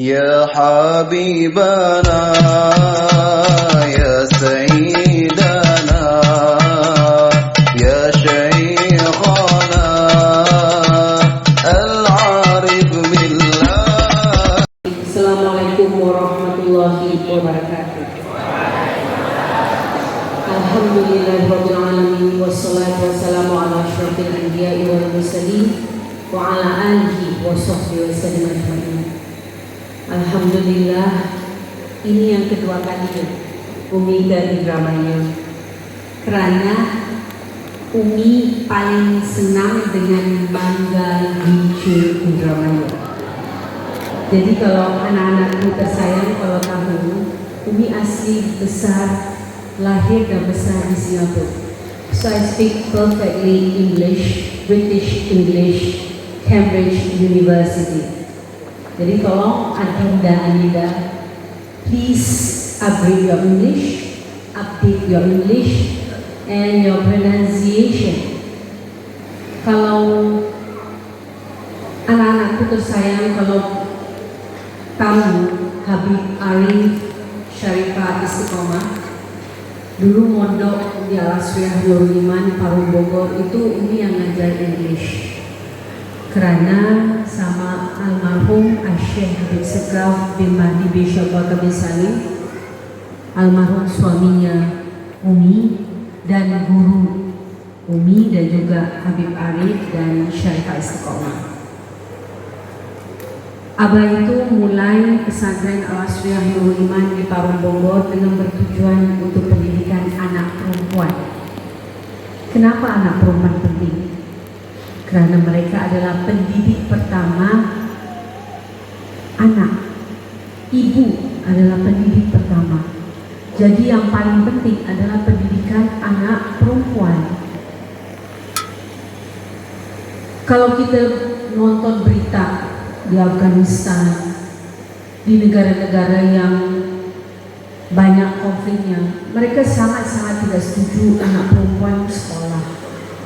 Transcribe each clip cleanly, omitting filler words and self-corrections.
يا حبيبنا يا سيدنا يا شيخنا العارف بالله. Assalamualaikum warahmatullahi wabarakatuh. Alhamdulillahirabbil alamin wassalatu wassalamu ala asyrofil anbiya'i wal mursalin wa ala alihi wa sahbihi wasallam ajma'in. Alhamdulillah, ini yang kedua kalinya Umi dari Indramayu, karena Umi paling senang dengan bangga Gincu Indramayu. Jadi kalau anak-anakku tersayang, kalau tahu, Umi asli besar, lahir dan besar di Singapura. So I speak perfectly English, British English, Cambridge University. Jadi tolong Anda, please upgrade your English, update your English and your pronunciation. Kalau anak-anakku tersayang, kalau tamu Habib Arif Syarifah Istiqomah, dulu mondok di Al-Asriyah Nurul Iman Parung Bogor, itu Umi yang ngajar English. Karena sama almarhum Syekh Habib Segraf bin Mahdi bin Syabaka bin Salim, almarhum suaminya Umi dan guru Umi, dan juga Habib Arif dan Syarifah Istiqomah. Abah itu mulai pesantren Al-Asriyah Nurul Iman di Parung Bogor dengan bertujuan untuk pendidikan anak perempuan. Kenapa anak perempuan penting? Karena mereka adalah pendidik pertama anak. Ibu adalah pendidik pertama. Jadi yang paling penting adalah pendidikan anak perempuan. Kalau kita nonton berita di Afghanistan, di negara-negara yang banyak konfliknya, mereka sangat-sangat tidak setuju anak perempuan sekolah.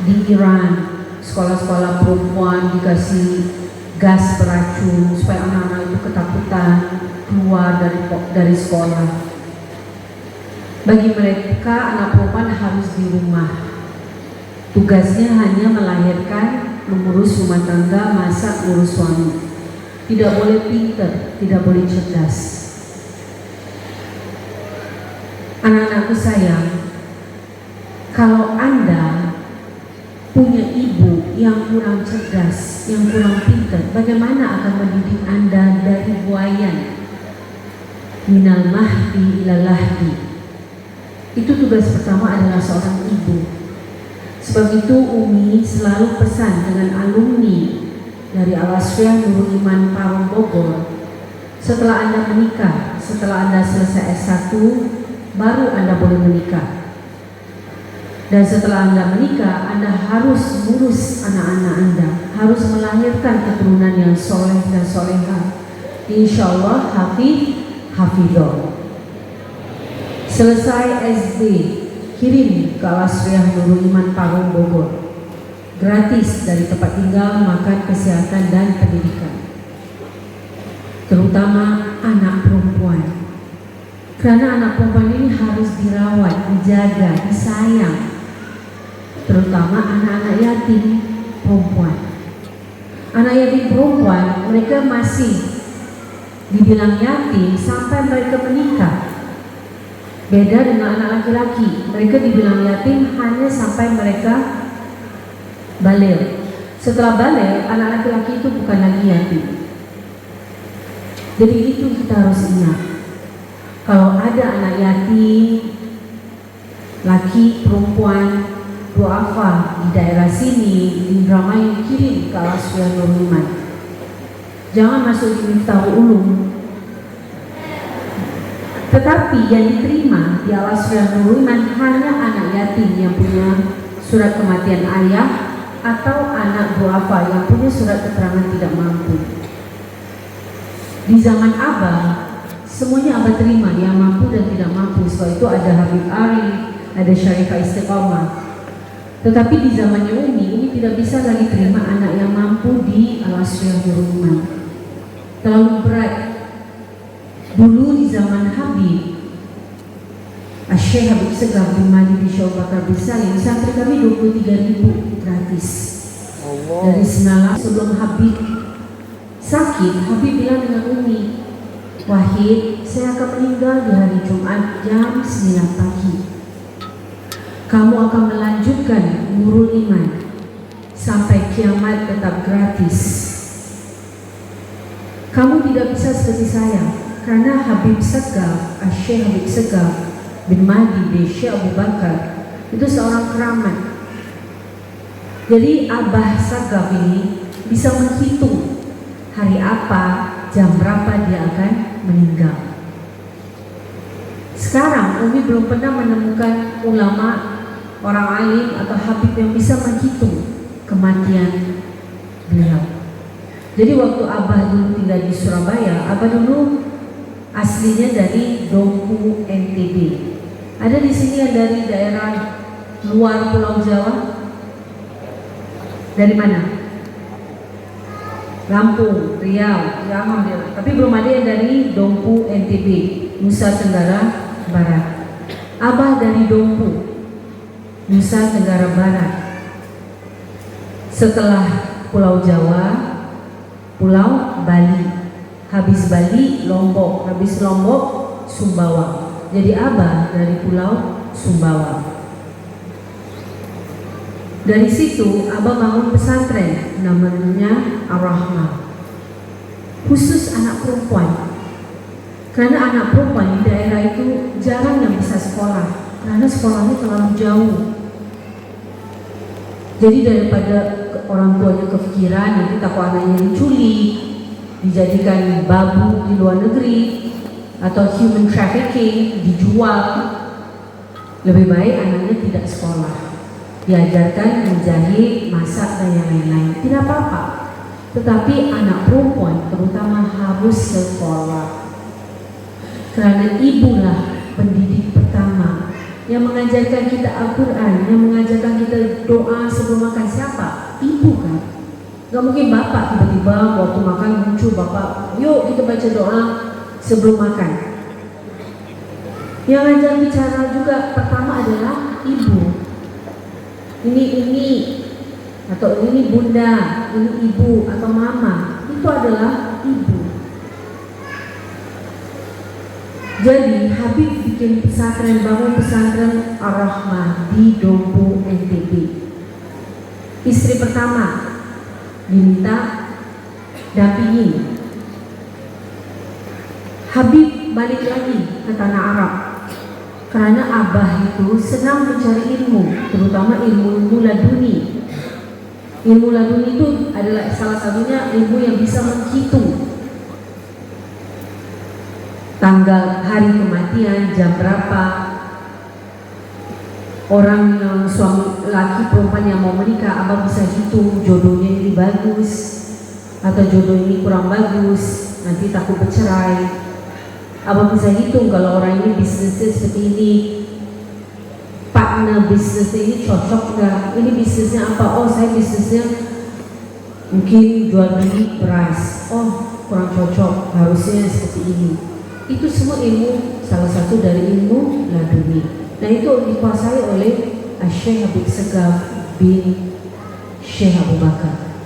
Di Iran, sekolah-sekolah perempuan dikasih gas beracun supaya anak-anak itu ketakutan keluar dari sekolah. Bagi mereka, anak perempuan harus di rumah. Tugasnya hanya melahirkan, mengurus rumah tangga, masak, ngurus suami. Tidak boleh pintar, tidak boleh cerdas. Anak-anakku sayang, kalau Anda punya ibu yang kurang cerdas, yang kurang pintar, bagaimana akan mendidik Anda dari buayan? Minal mahdi ilal lahdi. Itu tugas pertama adalah seorang ibu. Sebab itu Umi selalu pesan dengan alumni dari Al-Asriyah Nurul Iman Parung Bogor, setelah Anda menikah, setelah Anda selesai S1, baru Anda boleh menikah. Dan setelah Anda menikah, Anda harus ngurus anak-anak Anda, harus melahirkan keturunan yang soleh dan solehah. Insya Allah hafidhah. Selesai SD, kirim ke Al-Asriyah Nurul Iman Parung Bogor, gratis dari tempat tinggal, makan, kesehatan dan pendidikan. Terutama anak perempuan. Karena anak perempuan ini harus dirawat, dijaga, disayang. Terutama anak-anak yatim perempuan. Anak yatim perempuan, mereka masih dibilang yatim sampai mereka menikah. Beda dengan anak laki-laki, mereka dibilang yatim hanya sampai mereka baligh. Setelah baligh, anak laki-laki itu bukan lagi yatim. Jadi itu kita harus ingat. Kalau ada anak yatim, laki, perempuan, duafa di daerah sini, di Indramayu, kirim ke Al-Asriyah Nurul Iman. Jangan masuk di Miftahul Ulum. Tetapi yang diterima di Al-Asriyah Nurul Iman hanya anak yatim yang punya surat kematian ayah atau anak duafa yang punya surat keterangan tidak mampu. Di zaman Abah, semuanya Abah terima, yang mampu dan tidak mampu. Sebab itu ada Habib Arif, ada Syarifah Istiqomah. Tetapi di zamannya Umi tidak bisa lagi terima anak yang mampu di Al-Asriyah Nurul Iman. Terlalu berat Syekh Habib Segaf bin Mahdi Syekh Abu Bakar bin Salim, santri kami 23.000 gratis. Dari semalam sebelum Habib sakit, Habib bilang dengan Umi, Wahid, saya akan meninggal di hari Jumat jam 9 pagi. Kamu akan melanjutkan nurul iman sampai kiamat, tetap gratis. Kamu tidak bisa seperti saya, karena Habib Segaf, Syekh Habib Segaf bin Mahdi bin Syekh Abu Bakar itu seorang keramat. Jadi Abah Segaf ini bisa menghitung hari apa, jam berapa dia akan meninggal. Sekarang Umi belum pernah menemukan ulama, orang alim atau habib yang bisa menghitung kematian beliau. Jadi waktu Abah dulu tinggal di Surabaya, Abah dulu aslinya dari Dompu, NTB. Ada di sini yang dari daerah luar Pulau Jawa? Dari mana? Lampung, Riau, ya alhamdulillah. Tapi belum ada yang dari Dompu, NTB, Nusa Tenggara Barat. Abah dari Dompu, Nusa Tenggara Barat. Setelah Pulau Jawa, Pulau Bali. Habis Bali, Lombok. Habis Lombok, Sumbawa. Jadi Abah dari Pulau Sumbawa. Dari situ Abah bangun pesantren namanya Ar-Rahmah, khusus anak perempuan. Karena anak perempuan di daerah itu jarang yang bisa sekolah, karena sekolahnya terlalu jauh. Jadi daripada orang tuanya kepikiran nanti takut anaknya diculik, dijadikan babu di luar negeri, atau human trafficking, dijual, lebih baik anaknya tidak sekolah, diajarkan menjahit, masak dan yang lain-lain, tidak apa-apa. Tetapi anak perempuan terutama harus sekolah, karena ibulah pendidik pertama yang mengajarkan kita Al-Quran, yang mengajarkan kita doa sebelum makan. Siapa? Ibu kan. Gak mungkin bapak tiba-tiba waktu makan muncul bapak, yuk kita baca doa sebelum makan. Yang ajar bicara juga pertama adalah ibu. Ini atau ini bunda, ini ibu atau mama, itu adalah ibu. Jadi Habib bikin pesantren, bangun pesantren Ar-Rahmah di Dompu, NTB. Istri pertama diminta dampingi. Habib balik lagi ke tanah Arab karena Abah itu senang mencari ilmu, terutama ilmu laduni. Ilmu laduni itu adalah salah satunya ilmu yang bisa menghitung tanggal hari kematian, jam berapa, orang yang suami laki perempuan yang mau menikah, Abah bisa hitung jodohnya ini bagus atau jodoh ini kurang bagus, nanti takut bercerai. Abah bisa hitung kalau orang ini bisnisnya seperti ini, partner bisnisnya ini cocok nggak, ini bisnisnya apa, oh saya bisnisnya mungkin jual beli beras, oh kurang cocok, harusnya seperti ini. Itu semua ilmu, salah satu dari ilmu laduni. Nah itu dikuasai oleh Syekh Habib Segaf bin Syekh Abu Bakar.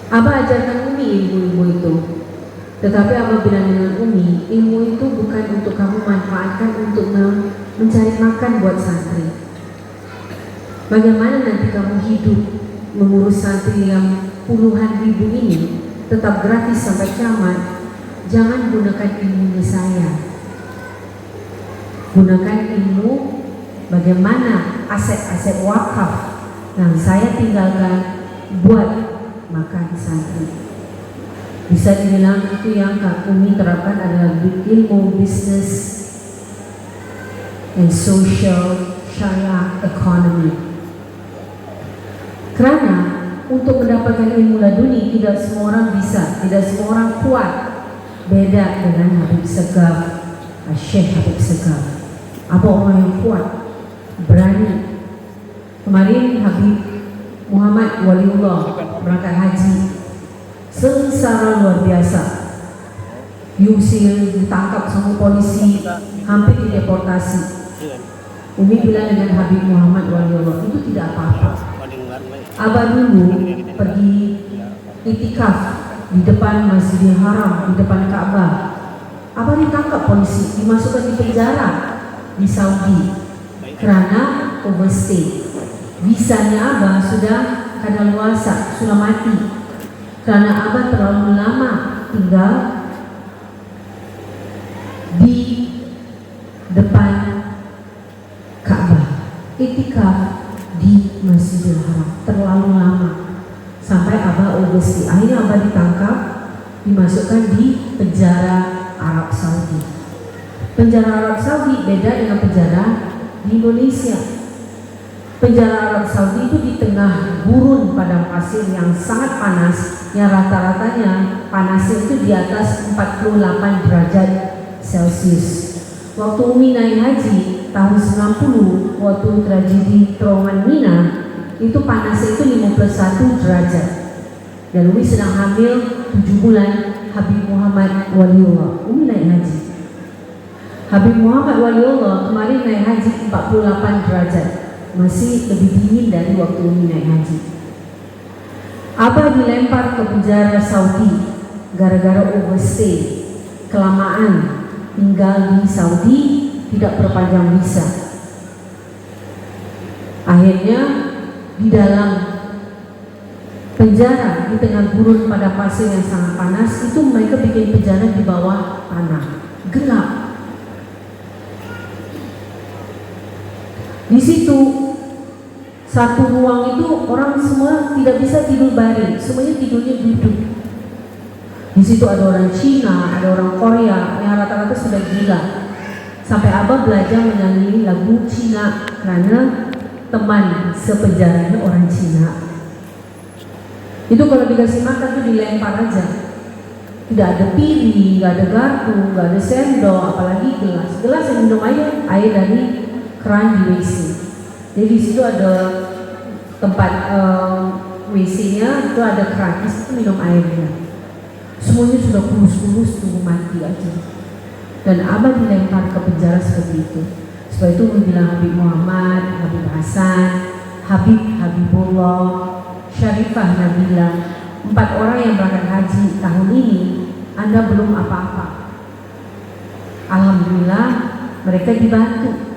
Abah ajarkan Umi ilmu-ilmu itu. Tetapi Abah bilang dengan Umi, ilmu itu bukan untuk kamu manfaatkan untuk mencari makan buat santri. Bagaimana nanti kamu hidup mengurus santri yang puluhan ribu ini tetap gratis sampai kiamat? Jangan gunakan ilmunya saya. Gunakan ilmu bagaimana aset-aset wakaf yang saya tinggalkan buat makan santri. Bisa dibilang itu yang Kak Umi terapkan adalah ilmu bisnis and social syariah economy. Karena untuk mendapatkan ilmu laduni tidak semua orang bisa, tidak semua orang kuat. Beda dengan Habib Segaf, Syekh Habib Segaf. Apa orang yang kuat, berani. Kemarin Habib Muhammad Waliullah berangkat haji, sengsara luar biasa, diusir, ditangkap sama polisi, hampir dideportasi. Umi bilang dengan Habib Muhammad Waliullah, itu tidak apa-apa. Abah dulu pergi itikaf di depan Masjidil Haram, di depan Ka'bah. Abah ditangkap polisi, dimasukkan di penjara di Saudi karena overstay. Visanya Abah sudah kadaluarsa, sudah mati karena Abah terlalu lama tinggal di depan Ka'bah, itikaf di Masjidil Haram terlalu lama sampai Abah overstay. Akhirnya Abah ditangkap, dimasukkan di penjara Arab Saudi. Penjara Arab Saudi beda dengan penjara di Indonesia. Penjara Arab Saudi itu di tengah gurun padang pasir yang sangat panas, yang rata-ratanya panasnya itu di atas 48 derajat Celcius. Waktu Umi naik haji tahun 90, waktu tragedi terowongan Mina, itu panasnya itu 51 derajat. Dan Umi sedang hamil 7 bulan Habib Muhammad Waliullah. Umi naik haji. Habib Muhammad Waliullah kemarin naik haji 48 derajat. Masih lebih dingin dari waktu Umi naik haji. Abah dilempar ke penjara Saudi gara-gara overstay, kelamaan tinggal di Saudi, tidak perpanjang visa. Akhirnya di dalam penjara di tengah gurun pada pasir yang sangat panas itu mereka bikin penjara di bawah tanah, gelap. Di situ satu ruang itu orang semua tidak bisa tidur baring, semuanya tidurnya duduk. Di situ ada orang Cina, ada orang Korea yang rata-rata sudah gila. Sampai Abah belajar menyanyi lagu Cina karena teman sepenjaranya orang Cina. Itu kalau dikasih makan tuh dilempar aja. Tidak ada piring, nggak ada garpu, nggak ada sendok, apalagi gelas. Gelas yang minum air dari keran di WC. Jadi di situ ada tempat WC-nya, itu ada keran, di situ minum airnya. Semuanya sudah kurus-kurus, tunggu mati aja. Dan Abah dilempar ke penjara seperti itu. Sebab itu bilang Habib Muhammad, Habib Hasan, Habibullah, Syarifah Nabila, 4 orang yang berangkat haji tahun ini, Anda belum apa-apa. Alhamdulillah mereka dibantu.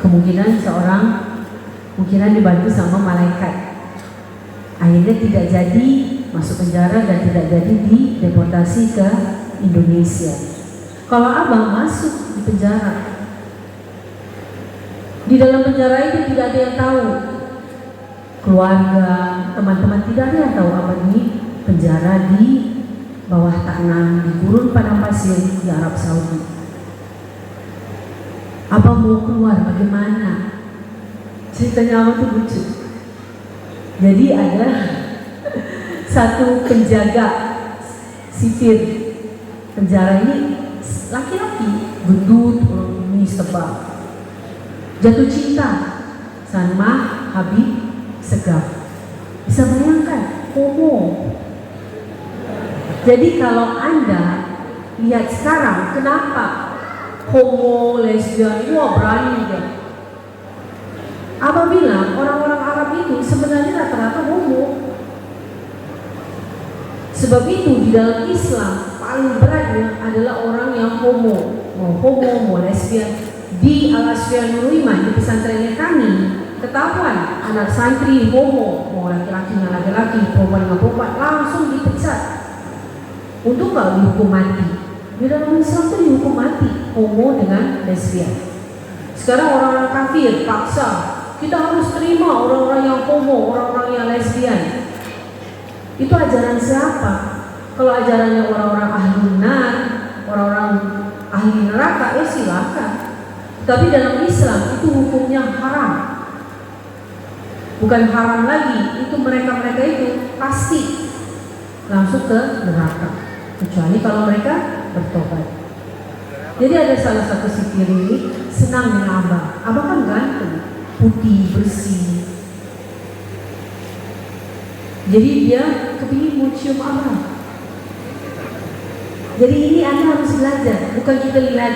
Kemungkinan dibantu sama malaikat. Akhirnya tidak jadi masuk penjara dan tidak jadi dideportasi ke Indonesia. Kalau Abah masuk di penjara, di dalam penjara itu tidak ada yang tahu, keluarga, teman-teman tidak ada yang tahu Abah di penjara di bawah tanah di gurun padang pasir di Arab Saudi. Abah mau keluar bagaimana? Ceritanya Abah tuh lucu. Jadi ada satu penjaga sipir penjara ini, laki-laki gendut, ini sebab jatuh cinta sama Habib Segaf. Bisa bayangkan, homo. Jadi kalau Anda lihat sekarang, kenapa homo, lesbian, wah berani deh. Abah bilang orang-orang Arab itu sebenarnya rata-rata homo. Sebab itu di dalam Islam paling beratnya adalah orang yang homo, mau lesbian. Di Al-Asfiyanul Iman, di pesantrennya kami, ketahuan anak santri homo, mau laki-laki dengan laki-laki, perempuan dengan perempuan, langsung dipecat. Untuk nggak dihukum mati. Di dalam Islam itu dihukum mati homo dengan lesbian. Sekarang orang-orang kafir paksa kita harus terima orang-orang yang homo, orang-orang yang lesbian. Itu ajaran siapa? Kalau ajarannya orang-orang ahli nar, orang-orang ahli neraka, ya silakan. Tapi dalam Islam itu hukumnya haram. Bukan haram lagi, itu mereka-mereka itu pasti langsung ke neraka. Kecuali kalau mereka bertobat. Jadi ada salah satu sipir ini senang dengan Abah. Abah kan ganteng, putih, bersih. Jadi dia kepingin mau cium Abah. Jadi ini Anda harus belajar, bukan kita lihat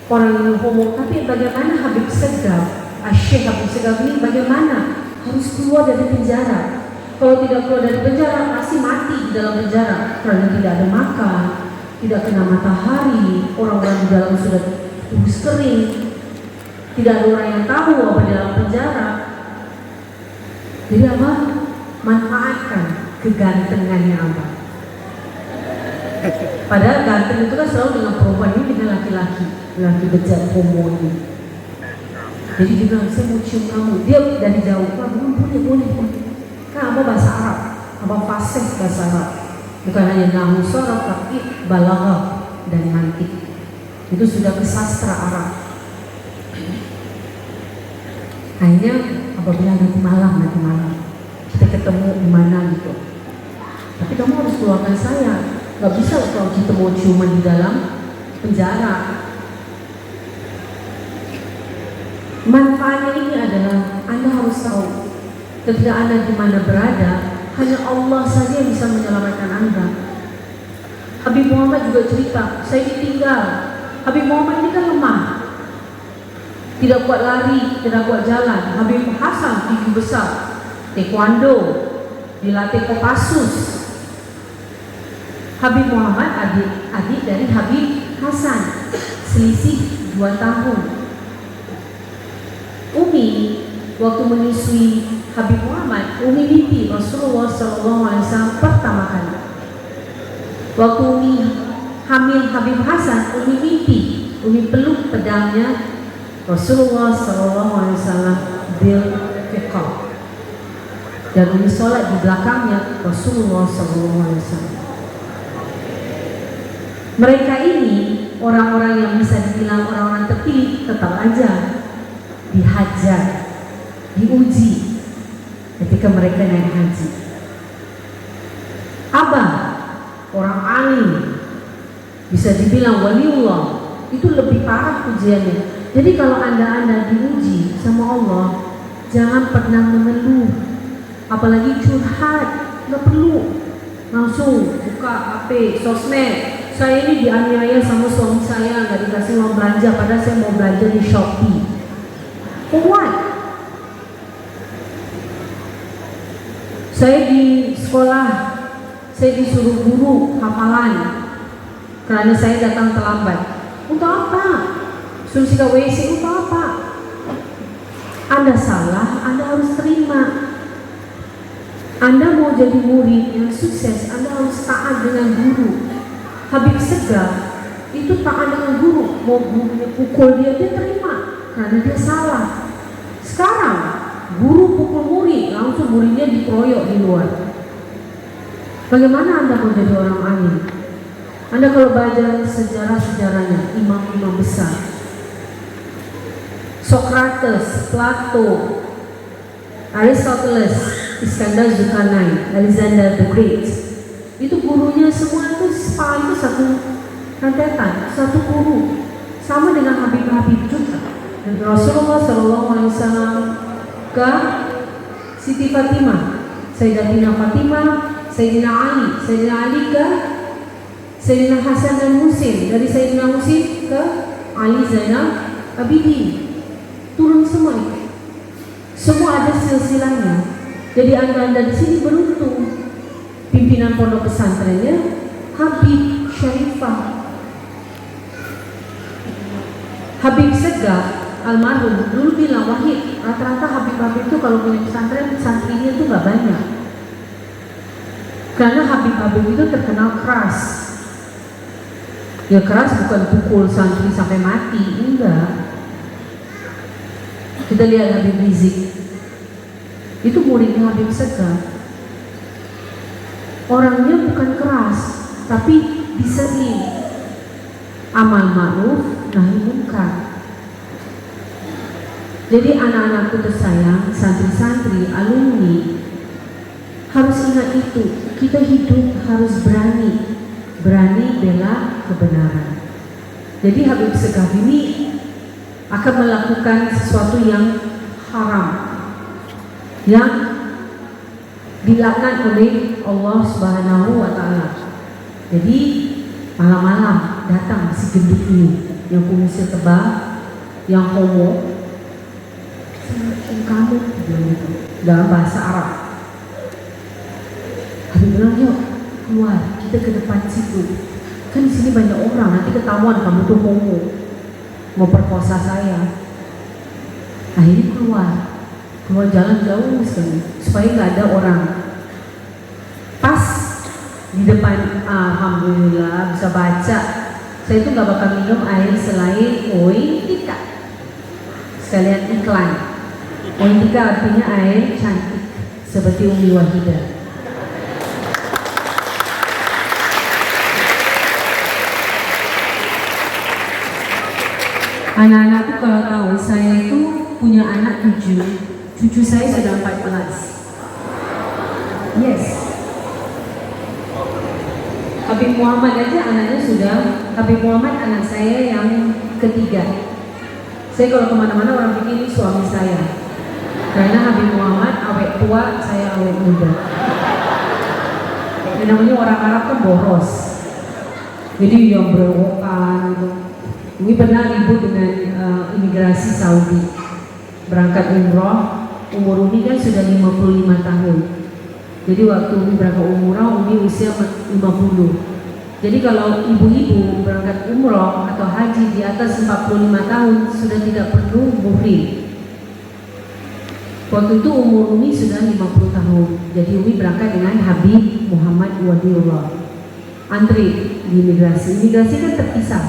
orang yang homo, tapi bagaimana Habib Segaf, Syekh Habib Segaf ini bagaimana harus keluar dari penjara. Kalau tidak keluar dari penjara pasti mati di dalam penjara karena tidak ada makan, tidak kena matahari, orang-orang di dalam sudah kurus kering, tidak ada orang yang tahu apa di dalam penjara. Jadi apa? Manfaatkan kegantengannya Anda. Padahal ganteng itu kan selalu dengan perempuan, ini dengan laki-laki, laki bejat homo ini. Jadi dia bilang, saya mau cium kamu. Dia dari jauh, boleh. Kan apa bahasa Arab, apa fasih bahasa Arab. Bukan hanya nahu sorok, tapi balaghah dan mantik. Itu sudah ke sastra Arab. Akhirnya apabila nanti malam kita ketemu di mana gitu. Tapi kamu harus keluarkan saya. Gak bisa kalau kita mau ciuman di dalam penjara. Manfaatnya ini adalah Anda harus tahu ketika Anda di mana berada, hanya Allah saja yang bisa menyelamatkan Anda. Habib Muhammad juga cerita, saya ditinggal. Habib Muhammad ini kan lemah, tidak kuat lari, tidak kuat jalan. Habib Hasan tinggi besar, taekwondo, dilatih Kopassus. Habib Muhammad adik dari Habib Hasan, selisih 2 tahun. Umi waktu menyusui Habib Muhammad, Umi mimpi Rasulullah SAW pertama kali. Waktu Umi hamil Habib Hasan, Umi mimpi, Umi peluk pedangnya Rasulullah SAW bil fiqah, dan Umi sholat di belakangnya Rasulullah SAW. Mereka ini orang-orang yang bisa dibilang orang-orang terpilih, tetap aja dihajar, diuji ketika mereka naik haji. Abah, orang alim, bisa dibilang waliullah, itu lebih parah ujiannya. Jadi kalau anda diuji sama Allah, jangan pernah mengeluh, apalagi curhat, nggak perlu. Langsung buka HP, sosmed. Saya ini dianiaya sama suami saya, nggak dikasih uang belanja, padahal saya mau belanja di Shopee. For what? Saya di sekolah, saya disuruh guru hafalan karena saya datang terlambat. Untuk apa? Suruh sikat WC untuk apa? Anda salah, Anda harus terima. Anda mau jadi murid yang sukses, Anda harus taat dengan guru. Habib Segaf itu taat dengan guru, mau gurunya pukul dia terima karena dia salah. Sekarang guru pukul murid, langsung muridnya dikeroyok di luar. Bagaimana Anda mau jadi orang alim? Anda kalau baca sejarah-sejarahnya, imam-imam besar, Socrates, Plato, Aristoteles, Iskandar Zulkarnain, Alexander the Great, itu gurunya semua itu spa itu satu rentetan, satu guru. Sama dengan Habib-Habib juga. Dan Rasulullah SAW ke Siti Fatimah, Sayyidatina Fatimah, Sayyidina Ali ke Sayyidina Hasan dan Husain, dari Sayyidina Husain ke Ali Zainal Abidin, turun semua itu. Semua ada silsilahnya. Jadi anda di sini beruntung. Pimpinan pondok pesantrennya Habib Syarifah, Habib Segaf almarhum dulu bilang, Wahid, rata-rata Habib-Habib itu kalau punya pesantren, santrinya itu nggak banyak. Karena Habib-Habib itu terkenal keras. Ya keras bukan pukul santri sampai mati, enggak. Kita lihat Habib Rizik, itu muridnya Habib Segaf. Orangnya bukan keras, tapi disering, amal ma'ruf nahi munkar. Jadi anak-anakku tersayang, santri-santri, alumni, harus ingat itu. Kita hidup harus berani bela kebenaran. Jadi Habib Segaf ini akan melakukan sesuatu yang haram, yang dilaknat oleh Allah Subhanahu wa Ta'ala. Jadi Malam-malam datang si gendut ini yang kumisnya tebal, yang homo. Kamu bilang gitu dalam bahasa Arab. Habib bilang, yuk keluar, kita ke depan situ. Kan di sini banyak orang, nanti ketahuan kamu tuh homo, mau perkosa saya. Akhirnya keluar jalan jauh sekali supaya nggak ada orang. Pas di depan, alhamdulillah bisa baca. Saya itu nggak bakal minum air selain Oi Tika. Sekalian iklan. Oi Tika artinya air cantik seperti Umi Wahidah. Anak-anakku kalau tahu saya itu punya anak 7, cucu saya sudah 14. Yes. Habib Muhammad aja anaknya sudah, Habib Muhammad anak saya yang ketiga. Saya kalau kemana-mana orang pikir ini suami saya, karena Habib Muhammad awet tua, saya awet muda. Yang namanya orang Arab kan boros, jadi yang berewokan gitu. Ini pernah ribut dengan imigrasi Saudi, berangkat umroh, umur Umi kan sudah 55 tahun. Jadi waktu Umi berangkat umroh, Umi usia 50. Jadi kalau ibu-ibu berangkat umroh atau haji di atas 45 tahun sudah tidak perlu muhrim. Waktu itu umur Umi sudah 50 tahun. Jadi Umi berangkat dengan Habib Muhammad Wadiullah. Antri di imigrasi. Imigrasi kan terpisah,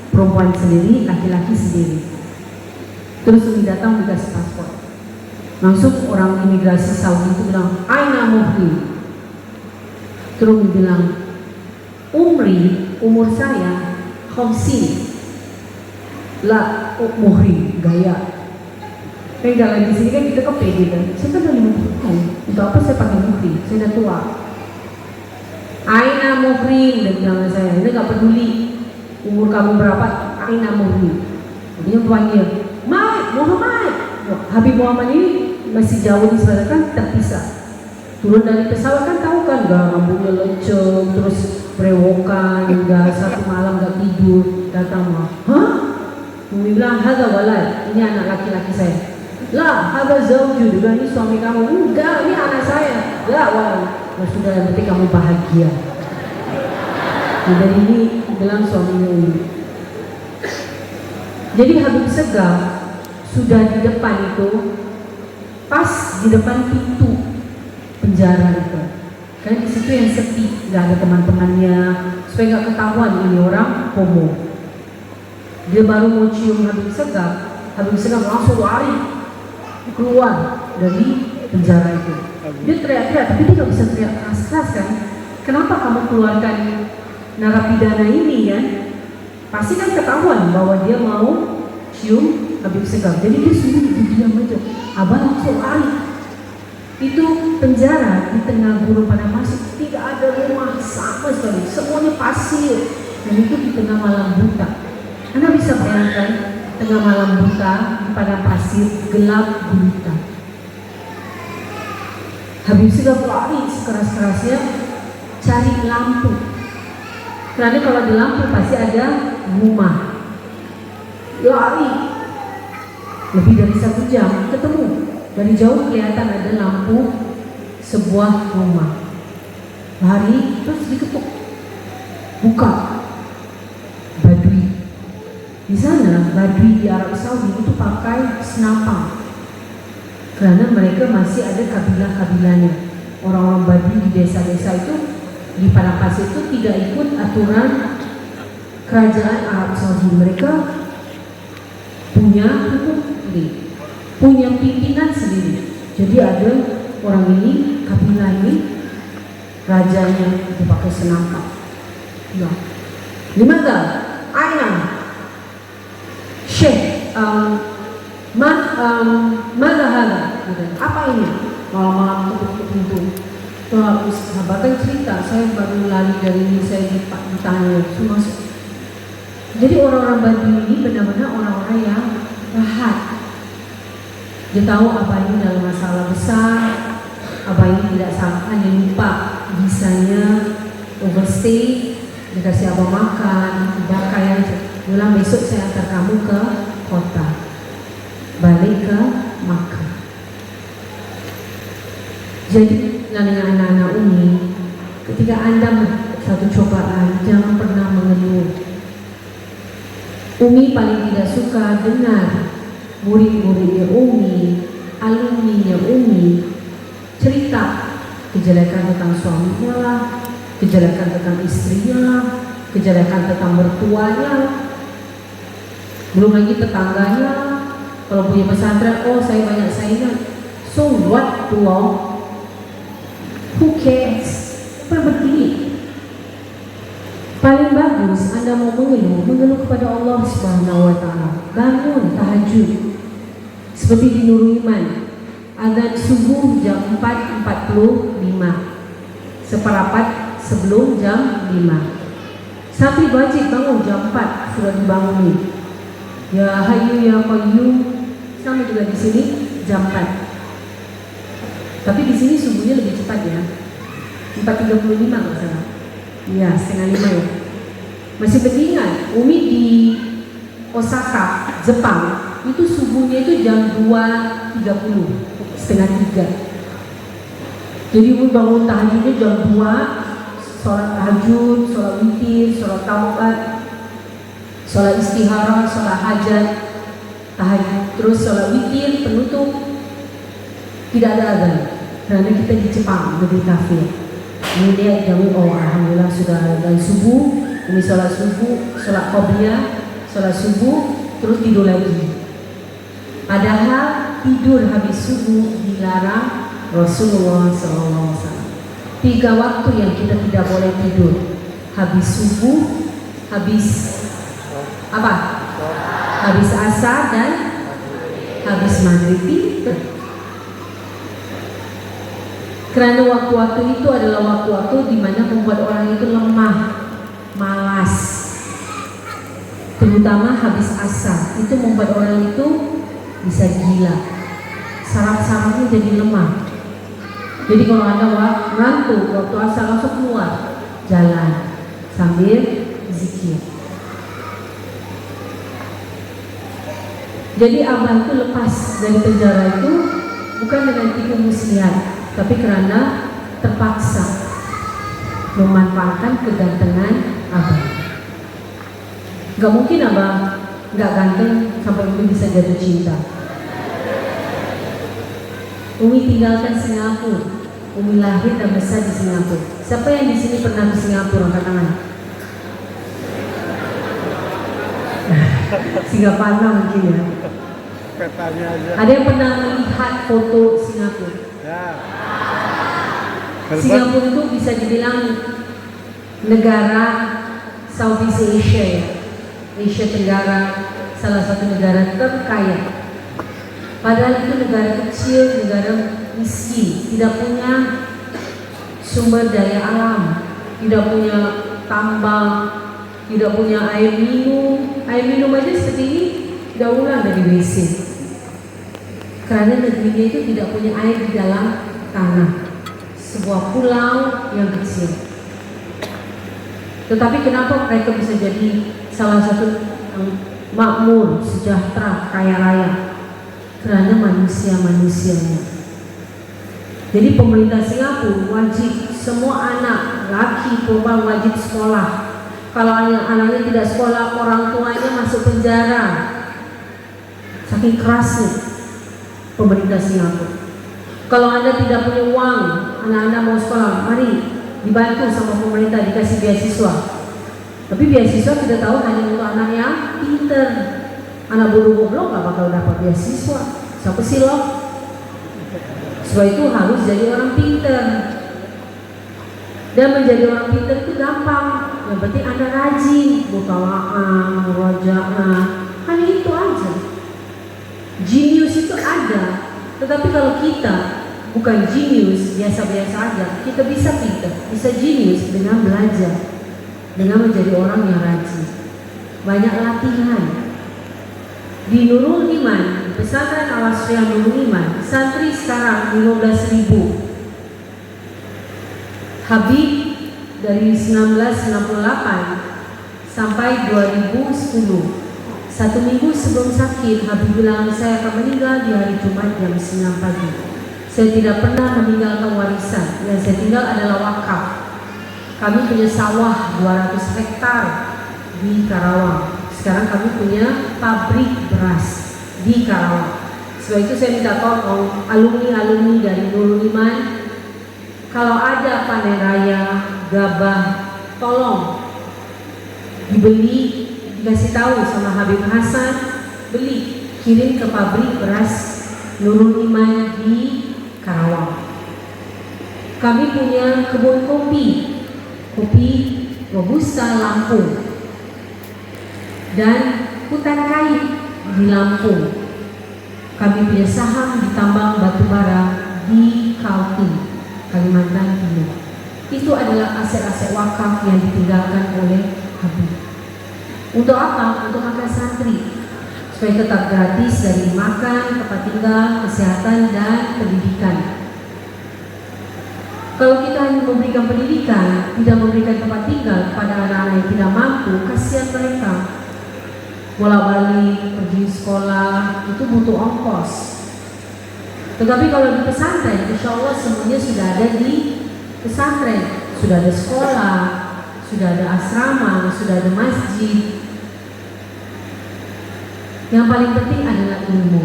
perempuan sendiri, laki-laki sendiri. Terus Umi datang dikasih paspor. Langsung orang imigrasi Saudi itu bilang, Aina muhrim. Terus Umi bilang, umur saya 50. La muhrim, gaya. Kayak jalan di sini kan kita kepede kan. Saya kan udah 50 tahun. Untuk apa saya pakai muhrim? Saya udah tua. Aina muhrim, dia bilang sama saya. Ini gak peduli umur kamu berapa, Aina muhrim. Dia panggil, Muhammad. Habib Muhammad ini masih jauh di sebelah kan, terpisah. Turun dari pesawat kan tahu kan, gak rambutnya lecem, terus berewokan, gak satu malam gak tidur. Datang mah, hah? Umi bilang, hada walad, ini anak laki-laki saya. Lah, hada zawju, juga ini suami kamu. Enggak, ini anak saya. Enggak, walad. Nah, sudah, yang penting kamu bahagia. Nah, dari ini bilang suaminya ini. Jadi Habib Segaf sudah di depan itu, pas di depan pintu penjara itu. Karena di situ yang sepi, nggak ada teman-temannya, supaya nggak ketahuan ini orang homo. Dia baru mau cium Habib Segaf langsung lari keluar dari penjara itu. Dia teriak-teriak, tapi dia nggak bisa teriak keras-keras kan? Kenapa kamu keluarkan narapidana ini kan? Pasti kan ketahuan bahwa dia mau cium Habib Segaf. Jadi dia sendiri diam aja. Abah langsung lari. Itu penjara di tengah gurun padang pasir, tidak ada rumah sama sekali, semuanya pasir. Dan itu di tengah malam buta. Anda bisa bayangkan tengah malam buta di padang pasir, gelap gulita. Habib Segaf lari sekeras-kerasnya cari lampu. Karena kalau di lampu pasti ada rumah. Lari lebih dari 1 jam ketemu. Dari jauh kelihatan ada lampu sebuah rumah. Lari terus diketuk. Buka. Badui. Di sana Badui di Arab Saudi itu pakai senapang. Karena mereka masih ada kabilah-kabilahnya. Orang-orang Badui di desa-desa itu di padang pasir itu tidak ikut aturan kerajaan Arab Saudi. Mereka punya hukum sendiri, punya pimpinan sendiri. Jadi ada orang ini, kabilah ini, rajanya itu pakai senapang. Ya. Gimana? Aina, Syekh, Madahala, apa ini? Malam-malam ketuk pintu. Terus sahabatnya cerita, saya baru lari dari ini, saya ditanya, masuk. Jadi orang-orang Badui ini benar-benar orang-orang yang rahat. Dia tahu apa ini dalam masalah besar, apa ini tidak sama, hanya lupa bisanya overstay, dikasih abang makan, pakaian. Bilang besok saya antar kamu ke kota, balik ke Makkah. Jadi dengan anak-anak Umi, ketika Anda satu cobaan, jangan pernah mengeluh. Umi paling tidak suka dengar murid-muridnya Umi, alumninya Umi cerita kejelekan tentang suaminya lah, kejelekan tentang istrinya lah, kejelekan tentang mertuanya, belum lagi tetangganya. Kalau punya pesantren, oh saya banyak saingan. So what do all? Who cares? Apa yang berdiri? Paling bagus Anda mau mengeluh kepada Allah Subhanahu wa Ta'ala. Bangun tahajud seperti di Nurul Iman, azan subuh jam 4.45, seperapat sebelum jam 5. Sampai wajib bangun jam 4 sudah dibangunin. Ya Hayyu ya Qayyum, sama juga di sini jam 4. Tapi di sini subuhnya lebih cepat ya, 4.35 kalau salah. Iya, 4:30 ya. Masih beringat, Umi di Osaka, Jepang, itu subuhnya itu jam 2.30, 2:30. Jadi Umi bangun tahajudnya jam 2, sholat tahajud, sholat witir, sholat taubat, sholat istikharah, sholat hajat, tahajud, terus sholat witir, penutup. Tidak ada azan, karena kita di Jepang, lebih kafir. Ini dia jam, oh alhamdulillah sudah azan subuh. Ini sholat subuh, sholat qobliyah, sholat subuh, terus tidur lagi. Padahal tidur habis subuh dilarang Rasulullah SAW. 3 waktu yang kita tidak boleh tidur: habis subuh, habis apa? Habis asar dan habis maghrib. Karena waktu-waktu itu adalah waktu-waktu di mana membuat orang itu lemah, malas. Terutama habis asar, itu membuat orang itu bisa gila. Saraf-sarafnya jadi lemah. Jadi kalau Anda ngantuk waktu asar, langsung keluar jalan sambil zikir. Jadi abah itu lepas dari penjara itu bukan dengan tipu muslihat, tapi karena terpaksa memanfaatkan kegantengan abah. Gak mungkin abah gak ganteng sampai Umi bisa jatuh cinta. Umi tinggalkan Singapura, Umi lahir dan besar di Singapura. Siapa yang di sini pernah ke Singapura? Angkat tangan. Singapura mungkin ya. Petanya aja. Ada yang pernah melihat foto Singapura? Ya. Singapura itu bisa dibilang negara Southeast Asia ya, Asia Tenggara, salah satu negara terkaya. Padahal itu negara kecil, negara miskin, tidak punya sumber daya alam, tidak punya tambang, tidak punya air minum. Air minum aja seperti ini daulah dari WC. Karena negerinya itu tidak punya air di dalam tanah. Sebuah pulau yang kecil. Tetapi kenapa mereka bisa jadi salah satu makmur, sejahtera, kaya raya? Karena manusia-manusianya. Jadi pemerintah Singapura wajib semua anak laki perempuan wajib sekolah. Kalau anaknya tidak sekolah, orang tuanya masuk penjara. Saking kerasnya pemerintah Singapura. Kalau Anda tidak punya uang, anak-anak mau sekolah, mari dibantu sama pemerintah, dikasih beasiswa. Tapi beasiswa kita tahu hanya untuk anak yang pinter. Anak bodoh goblok gak bakal dapat beasiswa. Siapa sih lo? Sebab itu harus jadi orang pinter. Dan menjadi orang pinter itu gampang. Yang penting Anda rajin, mutalaah, murajaah, hanya itu aja. Genius itu ada. Tetapi kalau kita bukan genius, biasa-biasa aja, kita bisa pinter, bisa genius dengan belajar, dengan menjadi orang yang rajin. Banyak latihan. Di Nurul Iman, pesantren Al-Asriyah Nurul Iman, santri sekarang 15.000. Habib dari 1998 sampai 2010. 1 minggu sebelum sakit, Habib bilang saya akan meninggal di hari Jumat jam 9 pagi. Saya tidak pernah meninggalkan warisan. Yang saya tinggal adalah wakaf. Kami punya sawah 200 hektar di Karawang. Sekarang kami punya pabrik beras di Karawang. Sebab itu saya minta tolong alumni-alumni dari Nurul Iman, kalau ada panen raya, gabah, tolong dibeli, dikasih tahu sama Habib Hasan, beli, kirim ke pabrik beras Nurul Iman di Karawang. Kami punya kebun kopi Robusta Lampung, dan hutan kayu di Lampung. Kami punya saham di tambang batubara di Kaltim, Kalimantan Timur. Itu adalah aset-aset wakaf yang ditinggalkan oleh Habib. Untuk apa? Untuk makan santri, supaya tetap gratis dari makan, tempat tinggal, kesehatan, dan pendidikan. Kalau kita hanya memberikan pendidikan, tidak memberikan tempat tinggal kepada anak-anak yang tidak mampu, kasihan mereka. Bolak-balik pergi sekolah itu butuh ongkos. Tetapi kalau di pesantren, insya Allah semuanya sudah ada di pesantren. Sudah ada sekolah, sudah ada asrama, sudah ada masjid. Yang paling penting adalah ilmu.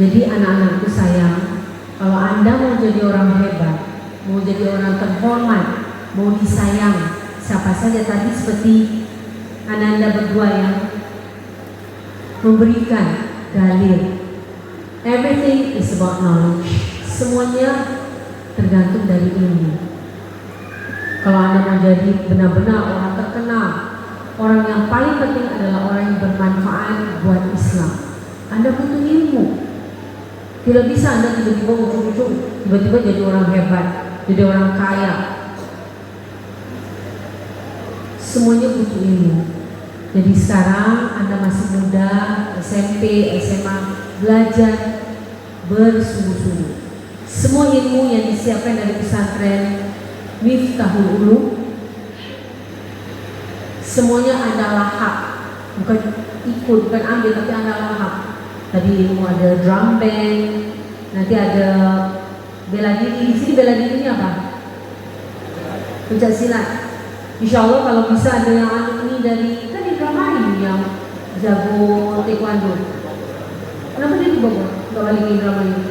Jadi anak-anakku sayang, kalau Anda mau jadi orang hebat, mau jadi orang terhormat, mau disayang, siapa saja tadi seperti Anda berdua yang memberikan dalil. Everything is about knowledge. Semuanya tergantung dari ilmu. Kalau Anda mau jadi benar-benar orang terkenal, orang yang paling penting adalah orang yang bermanfaat buat Islam. Anda butuh ilmu. Tidak bisa Anda tiba-tiba ujung-ujung tiba-tiba jadi orang hebat, jadi orang kaya. Semuanya butuh ilmu. Jadi sekarang Anda masih muda, SMP, SMA, belajar bersungguh-sungguh. Semua ilmu yang disiapkan dari pesantren Miftahul Ulum, semuanya Anda lahap, bukan ikut, bukan ambil, tapi Anda lahap. Tadi ilmu ada drum band, nanti ada bela diri. Di sini bela dirinya apa? Pencak silat. Insya Allah kalau bisa ada yang alumni dari kan di drama ini yang jago taekwondo. Kenapa dia di Bogor? Nggak balik ke drama ini.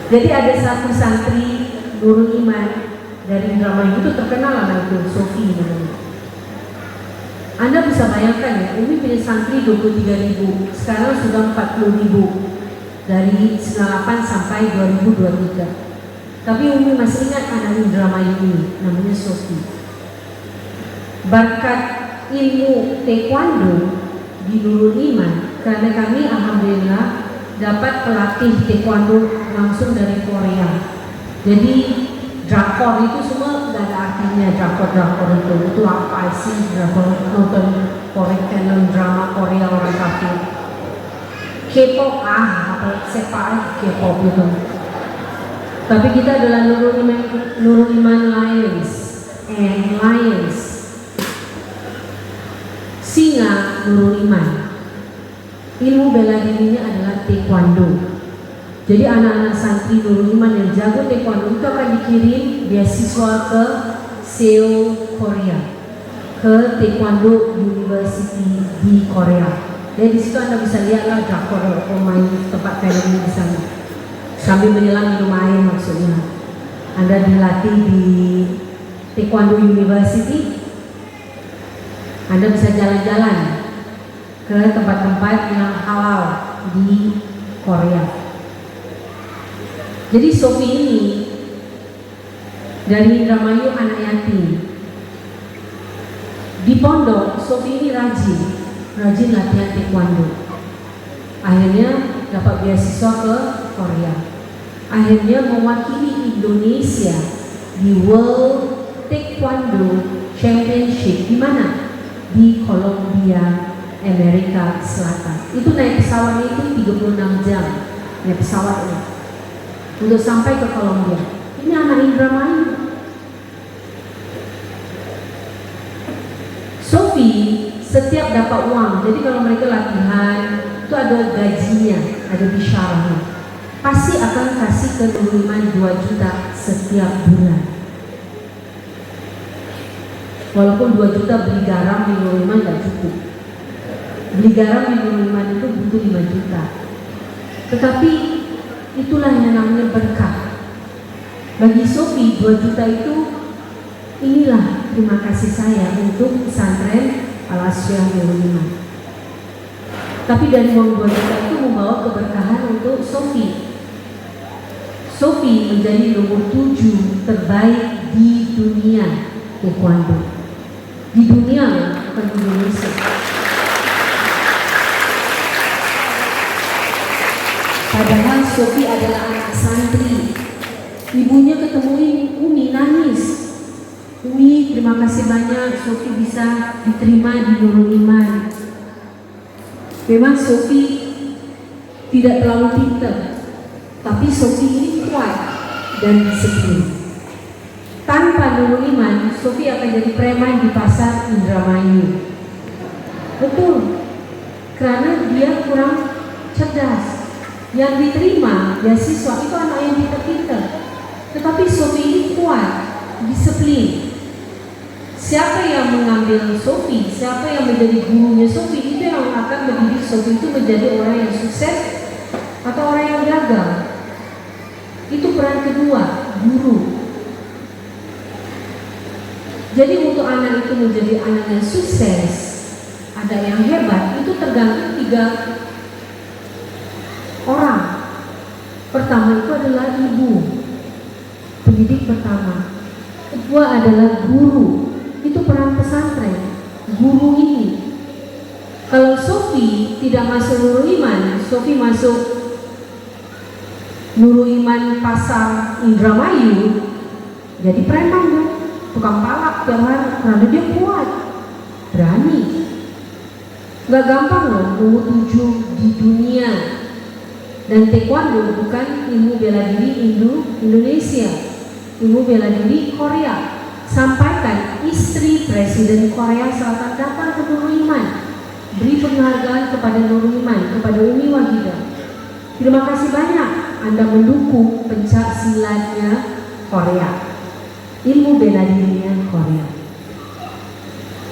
Jadi ada satu santri Nurul Iman dari drama itu terkenal lah itu, Sofi namanya. Anda bisa bayangkan ya, Umi punya santri 23.000, sekarang sudah 40.000 dari 98 sampai 2023. Tapi Umi masih ingat anak drama ini, namanya Sofi. Berkat ilmu taekwondo di Nurul Iman, karena kami alhamdulillah dapat pelatih taekwondo langsung dari Korea. Jadi drakor itu semua nggak ada artinya. Drakor itu apa sih? Drakor nonton Korean drama Korea orang kafir. K-pop apa sepak K-pop gitu. Tapi kita adalah Nurul Iman Lions and Lions. Singa Nurul Iman. Ilmu bela dirinya adalah taekwondo. Jadi anak-anak santri Nurul Iman yang jago taekwondo itu akan dikirim beasiswa ke Seoul, Korea, ke Taekwondo University di Korea. Jadi di situ Anda bisa lihatlah drakor pemain tempat film di sana. Sambil menyelam minum air maksudnya. Anda dilatih di Taekwondo University. Anda bisa jalan-jalan ke tempat-tempat yang halal di Korea. Jadi Sofi ini dari Indramayu anak yatim. Di pondok Sofi ini rajin latihan taekwondo. Akhirnya dapat beasiswa ke Korea. Akhirnya mewakili Indonesia di World Taekwondo Championship. Di mana? Di Columbia, Amerika Selatan. Itu naik pesawatnya itu 36 jam. Naik pesawatnya untuk sampai ke Columbia. Ini anak Indramayu setiap dapat uang. Jadi kalau mereka latihan itu ada gajinya, ada bisyarahnya. Pasti akan kasih ke Nurul Iman 2 juta setiap bulan. Walaupun 2 juta beli garam di Nurul Iman gak cukup. Beli garam di Nurul Iman itu butuh 5 juta. Tetapi itulah yang namanya berkah. Bagi Sofi 2 juta itu, inilah terima kasih saya untuk pesantren Al-Asyiah Nurul Iman. Tapi dari uang 2 juta itu membawa keberkahan untuk Sofi. Sofi menjadi nomor 7 terbaik di dunia taekwondo. Di dunia, bukan di Indonesia. Padahal Sofi adalah anak santri. Ibunya ketemuin Umi nangis. Umi, terima kasih banyak Sofi bisa diterima di Nurul Iman. Memang Sofi tidak terlalu pintar, tapi Sofi ini kuat dan disiplin. Tanpa Nurul Iman, Sofi akan jadi preman di pasar Indramayu. Betul, karena dia kurang cerdas. Yang diterima beasiswa itu anak yang pintar-pintar. Tetapi Sofi ini kuat, disiplin. Siapa yang mengambil Sofi, siapa yang menjadi gurunya Sofi, itu yang akan mendidik Sofi itu menjadi orang yang sukses atau orang yang gagal. Itu peran kedua, guru. Jadi untuk anak itu menjadi anak yang sukses, ada yang hebat, itu tergantung 3 orang. Pertama itu adalah ibu, pendidik pertama. Kedua adalah guru, itu peran pesantren, guru ini. Kalau Sofi tidak masuk Nurul Iman, Sofi masuk Nurul Iman pasar Indramayu, jadi preman dong, tukang palak tiap hari, karena dia kuat, berani. Gak gampang loh nomor 7 di dunia. Dan taekwondo bukan ilmu bela diri Indonesia, ilmu bela diri Korea. Sampaikan istri Presiden Korea Selatan datang ke Nurul Iman, beri penghargaan kepada Nurul Iman, kepada Umi Wahidah. Terima kasih banyak Anda mendukung pencak silatnya Korea, ilmu bela dirinya Korea.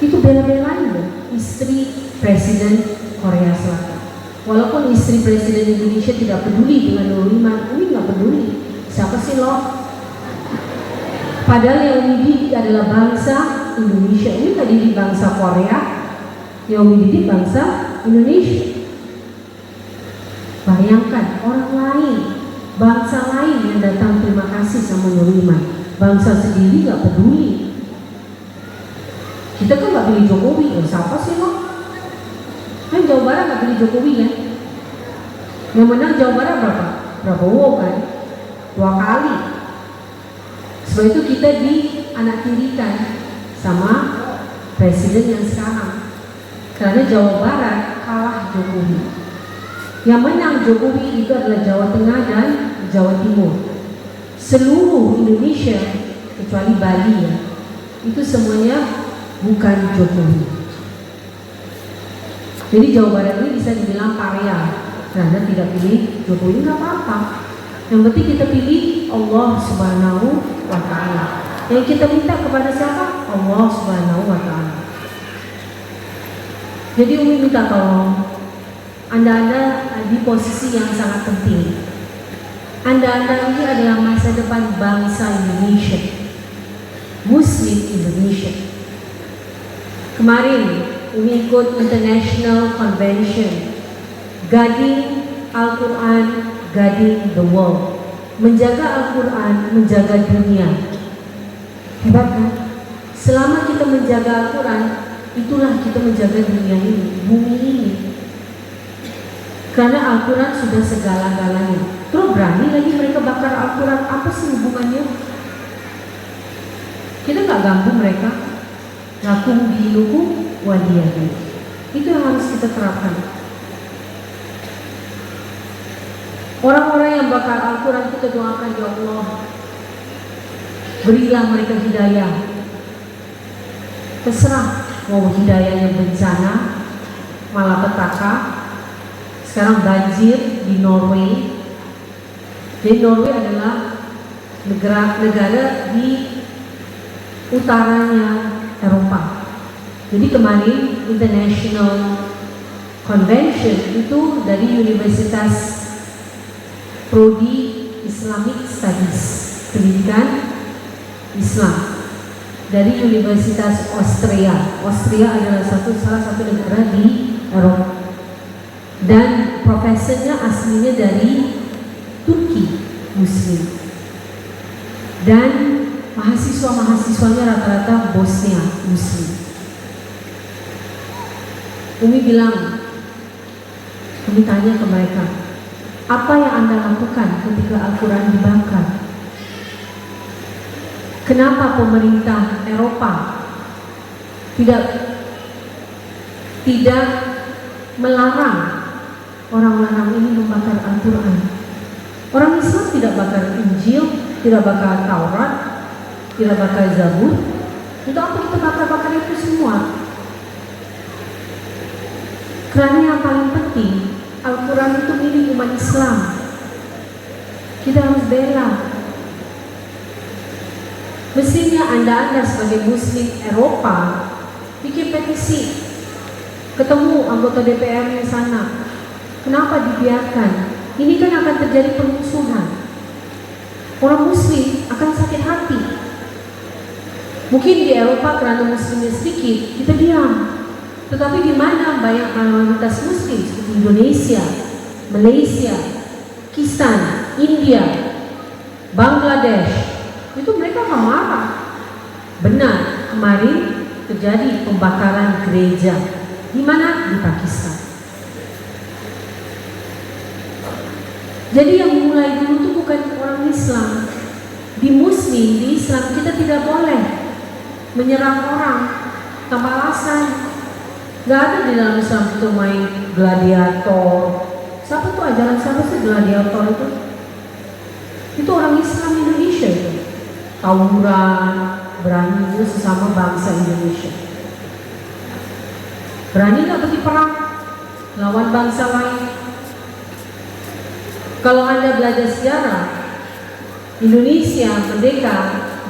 Itu bela-belain loh istri Presiden Korea Selatan. Walaupun istri Presiden Indonesia tidak peduli dengan Nurul Iman, Umi nggak peduli. Siapa sih lo? Padahal yang Umi didik adalah bangsa Indonesia. Umi nggak didik bangsa Korea, yang Umi didik bangsa Indonesia. Bayangkan orang lain, bangsa lain yang datang terima kasih sama Nurul Iman, bangsa sendiri nggak peduli. Kita kan nggak pilih Jokowi, ya siapa sih lo? Kan Jawa Barat nggak pilih Jokowi kan? Yang menang Jawa Barat berapa? Prabowo kan? 2 kali. Sebab itu kita dianaktirikan sama presiden yang sekarang. Karena Jawa Barat kalah Jokowi. Yang menang Jokowi itu adalah Jawa Tengah dan Jawa Timur. Seluruh Indonesia kecuali Bali ya, itu semuanya bukan Jokowi. Jadi Jawa Barat ini bisa dibilang paria karena tidak pilih Jokowi, nggak apa-apa. Yang penting kita pilih Allah Subhanahu wa Ta'ala. Yang kita minta kepada siapa? Allah Subhanahu wa Ta'ala. Jadi Umi minta tolong Anda di posisi yang sangat penting. Anda ini adalah masa depan bangsa Indonesia, Muslim Indonesia. Kemarin Umi ikut International Convention, Guiding Al-Quran, Guiding the World. Menjaga Al-Quran, menjaga dunia. Hebat kan? Selama kita menjaga Al-Quran, itulah kita menjaga dunia ini, bumi ini. Karena Al-Quran sudah segala-galanya. Terus berani lagi mereka bakar Al-Quran, apa sih hubungannya? Kita nggak ganggu mereka. Lakum dinukum waliyadin. Itu yang harus kita terapkan. Orang-orang yang bakar Al-Quran kita doakan, ya Allah, berilah mereka hidayah. Terserah mau hidayahnya bencana, malapetaka. Sekarang banjir di Norway. Jadi Norway adalah negara di utaranya Eropa. Jadi kemarin International Convention itu dari Universitas Prodi Islamic Studies, pendidikan Islam, dari Universitas Austria. Austria adalah salah satu negara di Eropa. Dan profesornya aslinya dari Turki Muslim. Dan mahasiswanya rata-rata Bosnia Muslim. Umi tanya ke mereka, apa yang Anda lakukan ketika Al-Quran dibakar? Kenapa pemerintah Eropa tidak melarang orang-orang ini membakar Al-Quran? Orang Islam tidak bakar Injil, tidak bakar Taurat, tidak bakar Zabur. Untuk apa kita bakar itu semua? Karena yang paling penting, Al-Quran itu milik umat Islam. Kita harus bela. Mestinya Anda sebagai Muslim Eropa bikin petisi, ketemu anggota DPR di sana. Kenapa dibiarkan? Ini kan akan terjadi permusuhan. Orang Muslim akan sakit hati. Mungkin di Eropa karena Muslimnya sedikit, kita diam. Tetapi di mana banyak mayoritas Muslim seperti Indonesia, Malaysia, Pakistan, India, Bangladesh, itu mereka akan marah. Benar, kemarin terjadi pembakaran gereja. Di mana? Di Pakistan. Jadi yang mulai dulu itu bukan orang Islam. Di Muslim, di Islam kita tidak boleh menyerang orang tanpa alasan. Gak ada di dalam Islam itu main gladiator. Siapa tuh ajaran siapa sih gladiator itu? Itu orang Islam Indonesia itu. Tawuran, berani itu sesama bangsa Indonesia. Berani gak pergi perang lawan bangsa lain? Kalau Anda belajar sejarah, Indonesia merdeka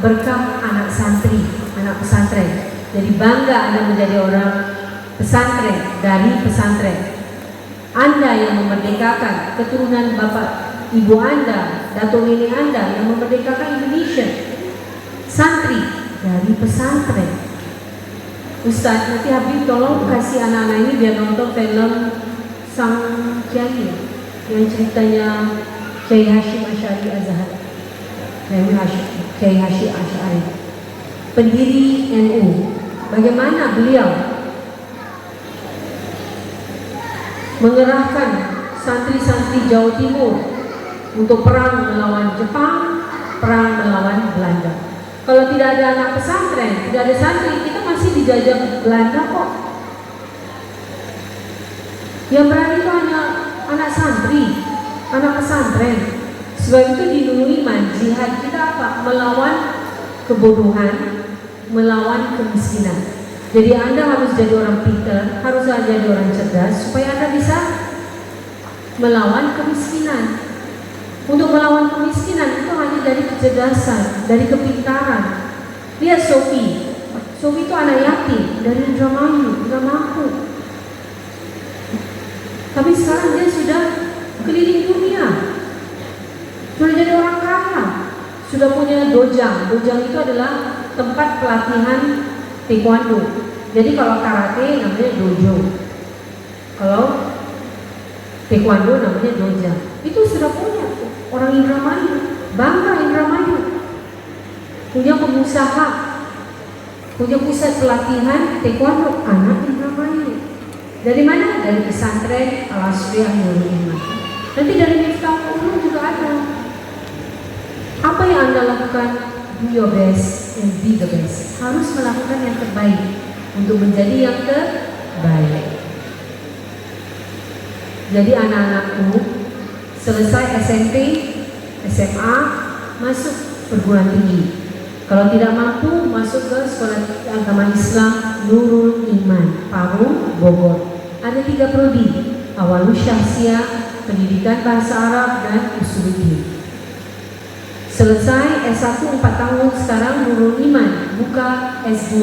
berkah anak santri, anak pesantren. Jadi bangga Anda menjadi orang pesantren, dari pesantren. Anda yang memerdekakan keturunan bapak ibu Anda, datuk nenek Anda yang memerdekakan Indonesia. Santri dari pesantren. Ustaz, nanti Habib tolong kasih anak-anak ini biar nonton film Sang Kiai yang ceritanya Kiai Hashim Asy'ari Azhar. Kiai Hashim Asy'ari, pendiri NU. Bagaimana beliau mengerahkan santri-santri Jawa Timur untuk perang melawan Jepang, perang melawan Belanda. Kalau tidak ada anak pesantren, tidak ada santri, kita masih dijajah Belanda kok. Yang berani itu hanya anak santri, anak pesantren. Sebab itu di Nurul Iman, jihad kita apa? Melawan kebodohan, melawan kemiskinan. Jadi Anda harus jadi orang pintar, harus jadi orang cerdas supaya Anda bisa melawan kemiskinan. Untuk melawan kemiskinan itu hanya dari kecerdasan, dari kepintaran. Lihat Sophie itu anak yatim dari Indramayu, nggak mampu. Tapi sekarang dia sudah keliling dunia, sudah jadi orang kaya, sudah punya dojang. Dojang itu adalah tempat pelatihan taekwondo. Jadi kalau karate namanya dojo, kalau taekwondo namanya dojang. Itu sudah punya orang Indramayu, bangga Indramayu, punya pengusaha, punya pusat pelatihan taekwondo, anak Indramayu. Dari mana? Dari pesantren Al-Asriah Nurul Iman. Nanti dari Miftahul Ulum juga ada. Apa yang Anda lakukan? Do your best and be the best. Harus melakukan yang terbaik untuk menjadi yang terbaik. Jadi anak-anakku selesai SMP, SMA, masuk perguruan tinggi. Kalau tidak mampu, masuk ke sekolah agama Islam Nurul Iman, Parung, Bogor. Ada 3 prodi, Awalus Syahsiah, Pendidikan Bahasa Arab, dan Usuluddin. Selesai S1 4 tahun, sekarang Nurul Iman buka S2.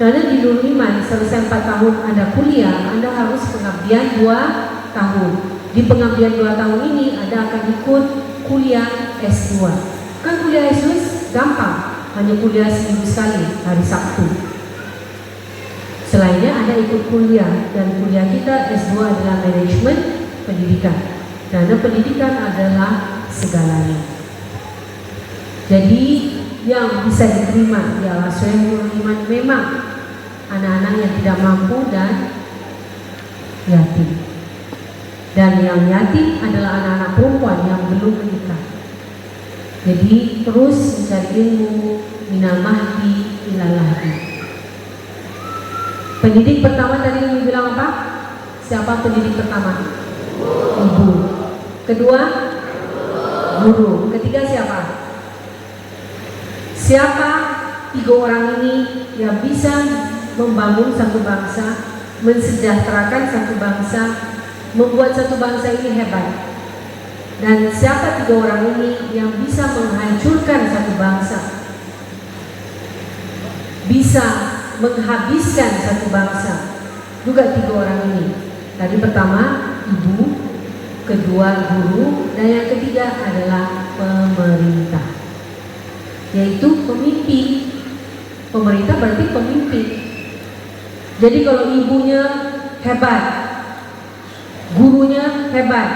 Karena di Nurul Iman selesai 4 tahun Anda kuliah, Anda harus pengabdian 2 tahun. Di pengabdian 2 tahun ini Anda akan ikut kuliah S2. Kan kuliah S2 gampang, hanya kuliah seminggu sekali, hari Sabtu. Selainnya Anda ikut kuliah, dan kuliah kita S2 adalah manajemen pendidikan. Karena pendidikan adalah segalanya. Jadi yang bisa diterima ialah Nurul Iman memang anak-anak yang tidak mampu dan yatim. Dan yang yatim adalah anak-anak perempuan yang belum menikah. Jadi terus mencari ilmu, minal mahdi ilal lahdi. Pendidik pertama tadi yang bilang apa? Siapa pendidik pertama? Ibu. Kedua, guru. Ketiga siapa? Siapa 3 orang ini yang bisa membangun satu bangsa, mensejahterakan satu bangsa, membuat satu bangsa ini hebat? Dan siapa 3 orang ini yang bisa menghancurkan satu bangsa, bisa menghabiskan satu bangsa? Juga 3 orang ini. Tadi pertama ibu, kedua guru, dan yang ketiga adalah pemerintah, yaitu pemimpin. Pemerintah berarti pemimpin. Jadi kalau ibunya hebat, gurunya hebat,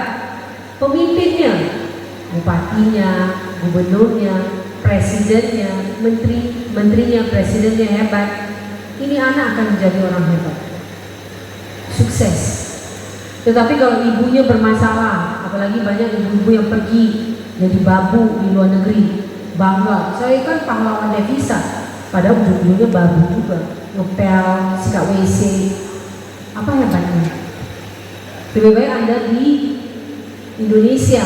pemimpinnya, bupatinya, gubernurnya, presidennya, menterinya, presidennya hebat, ini anak akan menjadi orang hebat, sukses. Tetapi kalau ibunya bermasalah, apalagi banyak ibu-ibu yang pergi jadi babu di luar negeri, bangga, saya kan pahlawan devisa, padahal ujung-ujungnya babu juga, ngepel, sikat WC, apa hebatnya? Lebih baik Anda di Indonesia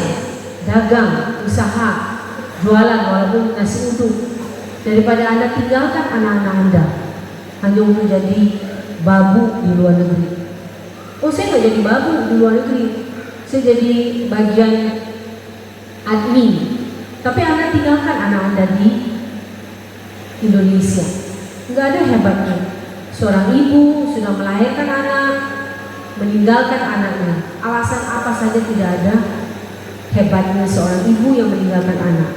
dagang, usaha, jualan walaupun nasi uduk, daripada Anda tinggalkan anak-anak Anda hanya untuk jadi babu di luar negeri. Oh, saya nggak jadi babu di luar negeri, saya jadi bagian admin. Tapi Anda tinggalkan anak Anda di Indonesia, nggak ada hebatnya. Seorang ibu sudah melahirkan anak, meninggalkan anaknya. Alasan apa saja tidak ada hebatnya seorang ibu yang meninggalkan anak.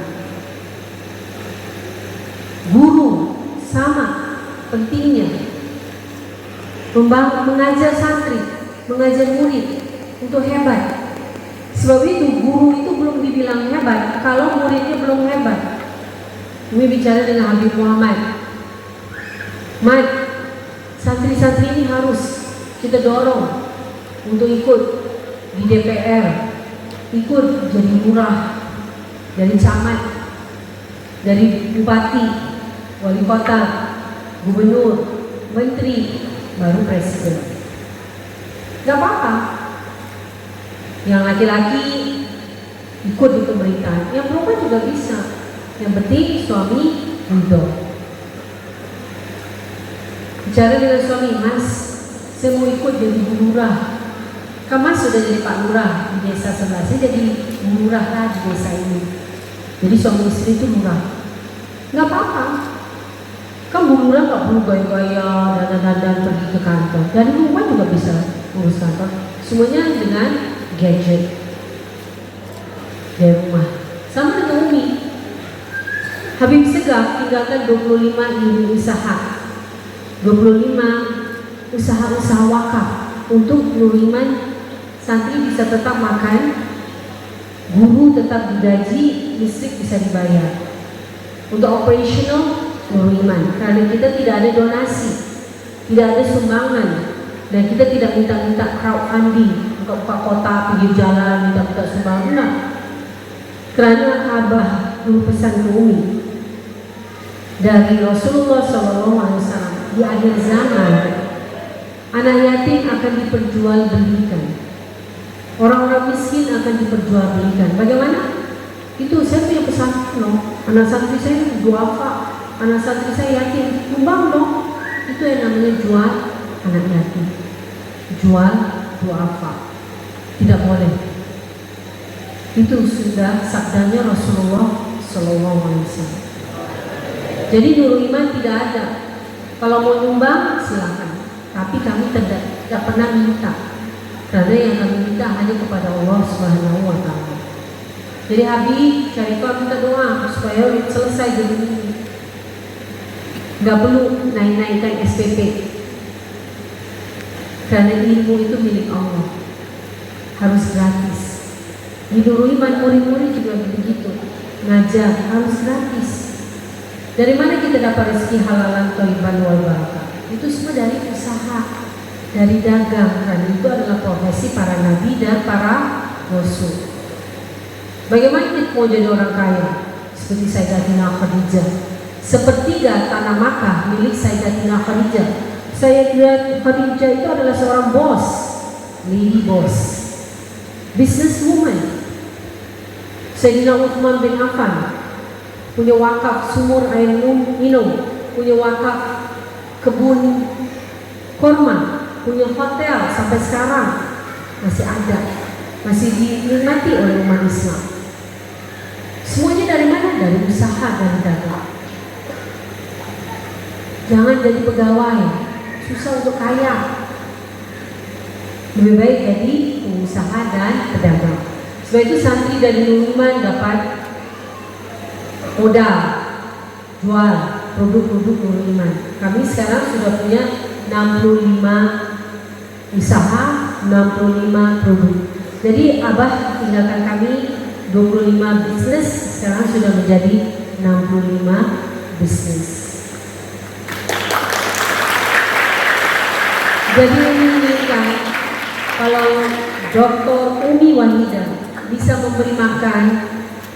Guru sama pentingnya, mengajar santri, mengajar murid untuk hebat. Sebab itu guru itu belum dibilang hebat kalau muridnya belum hebat. Kami bicara dengan Habib Muhammad, Mat, santri-santri ini harus kita dorong untuk ikut di DPR, ikut jadi lurah, dari camat, dari bupati, wali kota, gubernur, menteri, baru presiden. Gak apa-apa. Yang laki-laki ikut di pemerintahan, yang perempuan juga bisa. Yang penting suami ridho. Bicara dengan suami, Mas, saya mau ikut jadi Bu Lurah. Kan Mas sudah jadi Pak Lurah di desa sebelah, saya jadi Bu Lurah lah di desa ini. Jadi suami istri itu lurah. Gak apa-apa. Kan Bu Lurah gak perlu gaya-gaya, dandan-dandan pergi ke kantor. Dari rumah juga bisa urus kantor. Semuanya dengan gadget dari rumah. Sama dengan Umi. Habib Segaf tinggalkan 25 unit usaha, 25 usaha-usaha wakaf untuk Nurul Iman santri bisa tetap makan, guru tetap digaji, listrik bisa dibayar. Untuk operasional Nurul Iman, karena kita tidak ada donasi, tidak ada sumbangan, dan kita tidak minta-minta crowdfunding, buka kota, pinggir jalan, minta-minta sumbangan, enggak. Kerana Abah dulu pesan ke Umi dari Rasulullah SAW, di akhir zaman anak yatim akan diperjualbelikan, orang-orang miskin akan diperjualbelikan. Bagaimana? Itu saya punya pesan loh. Anak santri saya duafa, anak santri saya yatim, nyumbang dong. Itu yang namanya jual anak yatim, jual duafa. Tidak boleh. Itu sudah sabdanya Rasulullah SAW. Jadi Nurul Iman tidak ada. Kalau mau nyumbang silakan, tapi kami tidak pernah minta, karena yang kami minta hanya kepada Allah Subhanahu wa Ta'ala. Jadi Habib Syarifah minta doa supaya selesai jadi ini. Gak perlu naik-naikkan SPP, karena ilmu itu milik Allah, harus gratis. Di Nurul Iman murid-murid juga begitu, ngajar harus gratis. Dari mana kita dapat rezeki halalan thayyiban wal barakah? Itu semua dari usaha, dari dagang, karena itu adalah profesi para nabi dan para rasul. Bagaimana kita mau jadi orang kaya? Seperti Sayyidatina Khadijah. Sepertiga tanah Makkah milik Sayyidatina Khadijah. Sayyidatina Khadijah itu adalah seorang bos, lady boss, businesswoman. Sayyidina Utsman bin Affan punya wakaf sumur air minum, punya wakaf kebun kurma, punya hotel sampai sekarang masih ada, masih dinikmati oleh umat Islam. Semuanya dari mana? Dari usaha, dari dagang. Jangan jadi pegawai, susah untuk kaya. Lebih baik jadi pengusaha dan pedagang. Sebab itu santri dari Nurul Iman dapat modal jual produk-produk Nurul Iman. Kami sekarang sudah punya 65 usaha, 65 produk. Jadi Abah tinggalkan kami 25 bisnis, sekarang sudah menjadi 65 bisnis. Jadi menginginkan kalau Dr. Umi Wahidah bisa memberi makan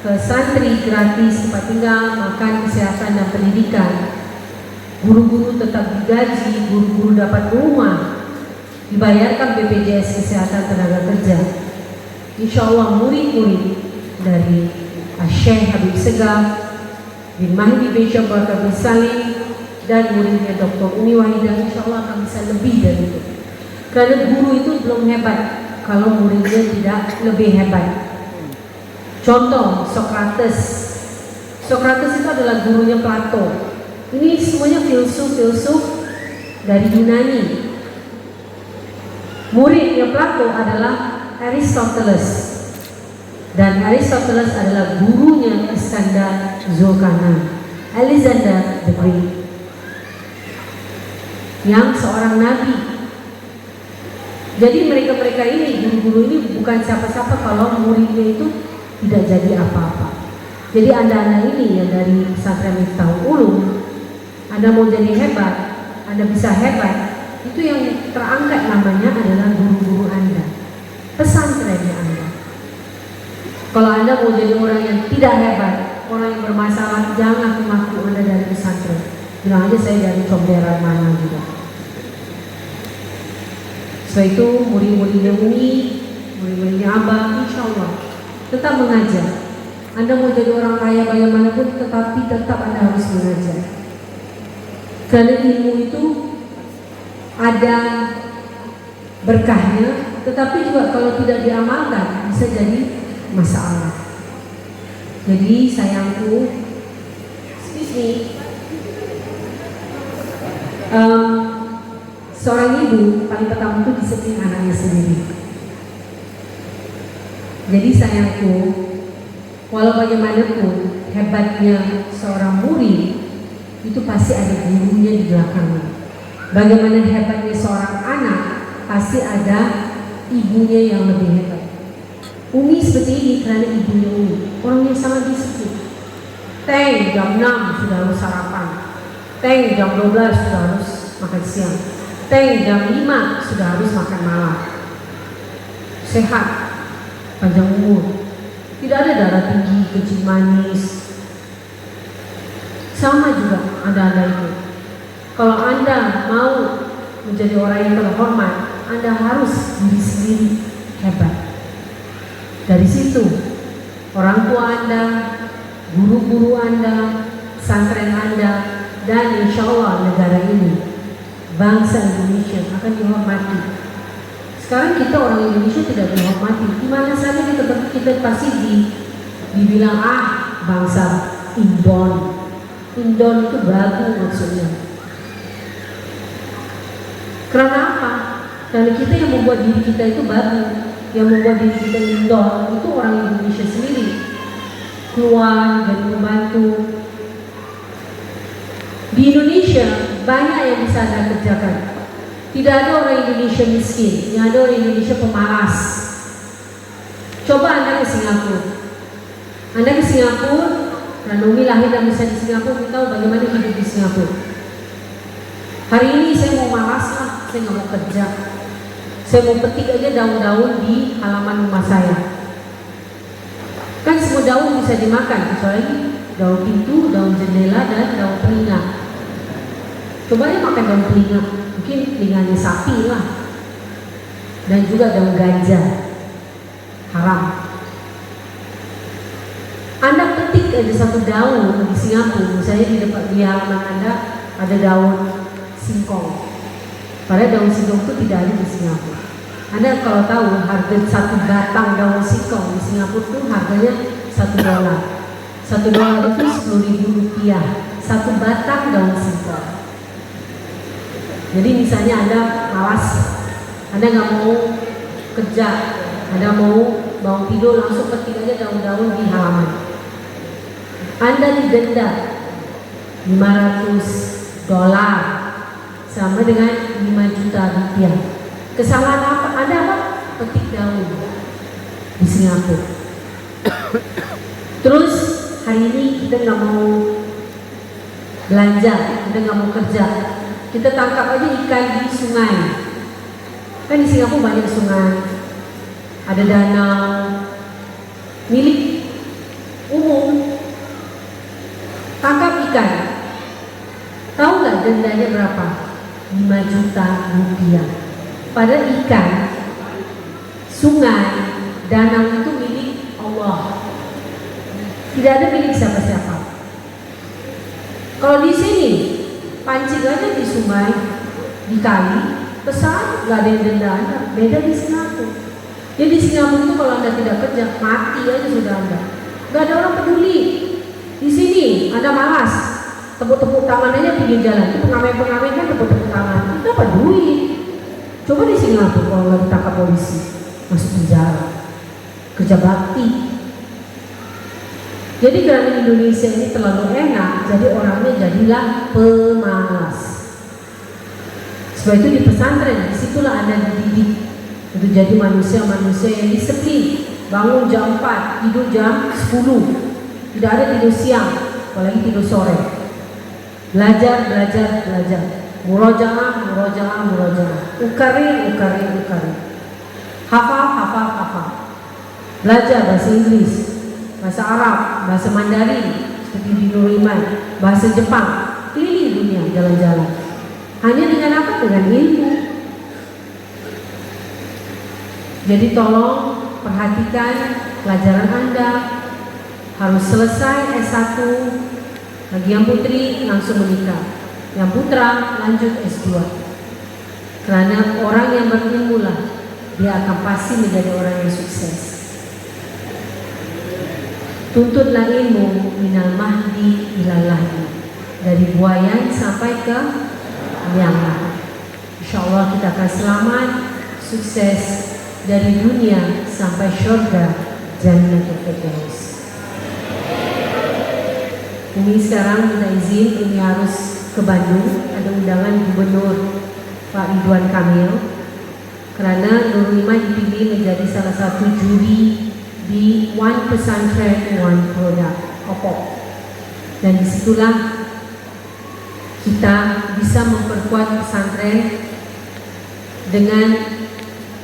ke santri gratis, tempat tinggal, makan, kesehatan dan pendidikan, guru-guru tetap digaji, guru-guru dapat rumah, dibayarkan BPJS Kesehatan Tenaga Kerja. Insya Allah murid-murid dari Syekh Habib Segaf bin Mahdi bin Syabaka bin Salim dan muridnya Dr. Umi Wahidah, insya Allah akan bisa lebih dari itu. Karena guru itu belum hebat kalau muridnya tidak lebih hebat. Contoh Socrates. Socrates itu adalah gurunya Plato. Ini semuanya filsuf-filsuf dari Yunani. Muridnya Plato adalah Aristoteles, dan Aristoteles adalah gurunya Iskandar Zulkarnain, Alexander the Great, yang seorang nabi. Jadi mereka-mereka ini, guru-guru ini bukan siapa-siapa kalau muridnya itu tidak jadi apa-apa. Jadi anda-anda ini yang dari pesantren Miftahul Ulum, anda mau jadi hebat, anda bisa hebat, itu yang terangkat namanya adalah guru-guru anda, pesantrennya anda. Kalau anda mau jadi orang yang tidak hebat, orang yang bermasalah, jangan mengaku anda dari pesantren. Bilang aja saya dari comberan mana juga. Setelah itu murid-muridnya Umi, murid-muridnya Abah, insya Allah tetap mengajar. Anda mau jadi orang kaya bagaimanapun, tetapi tetap Anda harus mengajar. Karena ilmu itu ada berkahnya, tetapi juga kalau tidak diamalkan bisa jadi masalah. Jadi sayangku, excuse me, seorang ibu paling pertama itu disiplin anaknya sendiri. Jadi sayangku, walau bagaimanapun hebatnya seorang murid, itu pasti ada gurunya di belakangnya. Bagaimana hebatnya seorang anak, pasti ada ibunya yang lebih hebat. Umi seperti ini karena ibunya Umi, orang yang sangat disiplin. Teng jam 6 sudah harus sarapan, teng jam 12 sudah harus makan siang, teng jam 5 sudah harus makan malam. Sehat, panjang umur, tidak ada darah tinggi, kencing manis. Sama juga anda itu. Kalau anda mau menjadi orang yang terhormat, anda harus diri sendiri hebat. Dari situ orang tua anda, guru-guru Anda, pesantren Anda, dan insya Allah negara ini, bangsa Indonesia akan dihormati. Sekarang kita orang Indonesia tidak dihormati. Di mana saja kita pasti dibilang bangsa Indon. Indon itu bagus maksudnya. Karena apa? Karena kita yang membuat diri kita itu bagus, yang membuat diri kita Indon itu orang Indonesia sendiri. Keluar dari pembantu. Di Indonesia banyak yang bisa Anda kerjakan. Tidak ada orang Indonesia miskin, yang ada orang Indonesia pemalas. Coba Anda ke Singapura. Anda ke Singapura, dan Umi lahir dan besar di Singapura, kita tahu bagaimana hidup di Singapura. Hari ini saya mau malas lah, saya nggak mau kerja. Saya mau petik aja daun-daun di halaman rumah saya. Kan semua daun bisa dimakan, kecuali daun pintu, daun jendela, dan daun telinga. Coba aja makan daun telinga, mungkin telinganya sapi lah. Dan juga daun ganja, haram. Anda petik aja satu daun di Singapura, misalnya di halaman Anda ada daun singkong. Padahal daun singkong itu tidak ada di Singapura. Anda kalau tahu harga satu batang daun singkong di Singapura itu harganya $1. $1 itu Rp10.000. Satu batang daun singkong. Jadi misalnya Anda malas, Anda nggak mau kerja, Anda mau bangun tidur langsung petik aja daun-daun di halaman. Anda didenda $500 sama dengan 5 juta rupiah. Kesalahan apa? Anda apa? Petik daun di Singapura. Terus hari ini kita nggak mau belanja, kita nggak mau kerja, kita tangkap aja ikan di sungai. Kan di Singapura banyak sungai, ada danau milik umum. Tangkap ikan, tahu nggak dendanya berapa? 5 juta rupiah. Pada ikan, sungai, danau itu milik Allah. Tidak ada milik siapa-siapa. Kalau di sini pancing aja di sungai, di kali, besar, nggak ada yang denda Anda. Beda di Singapura. Jadi di Singapura itu kalau Anda tidak kerja, mati aja sudah Anda. Nggak ada orang peduli. Di sini Anda malas, tepuk-tepuk tangan aja pinggir jalan. Itu pengamen-pengamen kan tepuk-tepuk tangan. Itu apa duit? Coba di Singapura kalau nggak ditangkap polisi, masuk penjara, kerja bakti. Jadi karena Indonesia ini terlalu enak, jadi orangnya jadilah pemalas. Sebab itu di pesantren, disitulah Anda dididik untuk jadi manusia-manusia yang disiplin. Bangun jam 4, tidur jam 10. Tidak ada tidur siang, apalagi tidur sore. Belajar. Murojaah. Ukarin. Hafal. Belajar bahasa Inggris, bahasa Arab, bahasa Mandarin, seperti di Nur Iman, bahasa Jepang, keliling dunia, jalan-jalan. Hanya dengan apa? Dengan ilmu. Jadi tolong perhatikan pelajaran Anda. Harus selesai S1. Bagi yang putri langsung menikah, yang putra lanjut S2. Karena orang yang berilmu lah, dia akan pasti menjadi orang yang sukses. Tuntutlah ilmu minal mahdi ilal lahdi, dari buayan sampai ke liang lahat. Insyaallah kita akan selamat, sukses dari dunia sampai surga Jannatul Firdaus. Ini sekarang minta izin, ini harus ke Bandung, ada undangan Gubernur Pak Ridwan Kamil, karena Nurul Iman dipilih menjadi salah satu juri di One Pesantren One Product OPOP. Dan disitulah kita bisa memperkuat pesantren dengan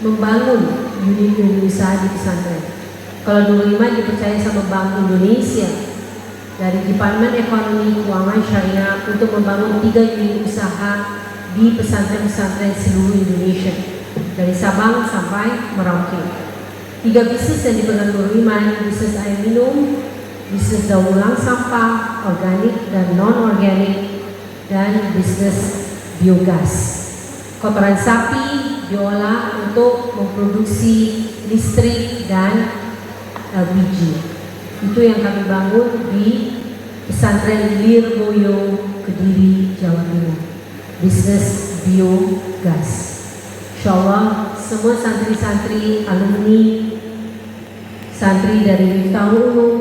membangun unit usaha di pesantren. Kalau Nurul Iman dipercaya sama Bank Indonesia dari Departemen Ekonomi Keuangan Syariah untuk membangun 3 unit usaha di pesantren-pesantren seluruh Indonesia, dari Sabang sampai Merauke. 3 bisnis yang dipegang Nurul Iman, bisnis air minum, bisnis daur ulang sampah, organik dan non-organik, dan bisnis biogas. Kotoran sapi diolah untuk memproduksi listrik dan LPG. Itu yang kami bangun di Pesantren Lirboyo, Kediri, Jawa Timur. Bisnis biogas. Insyaallah semua santri-santri, alumni, santri dari Miftahul Ulum,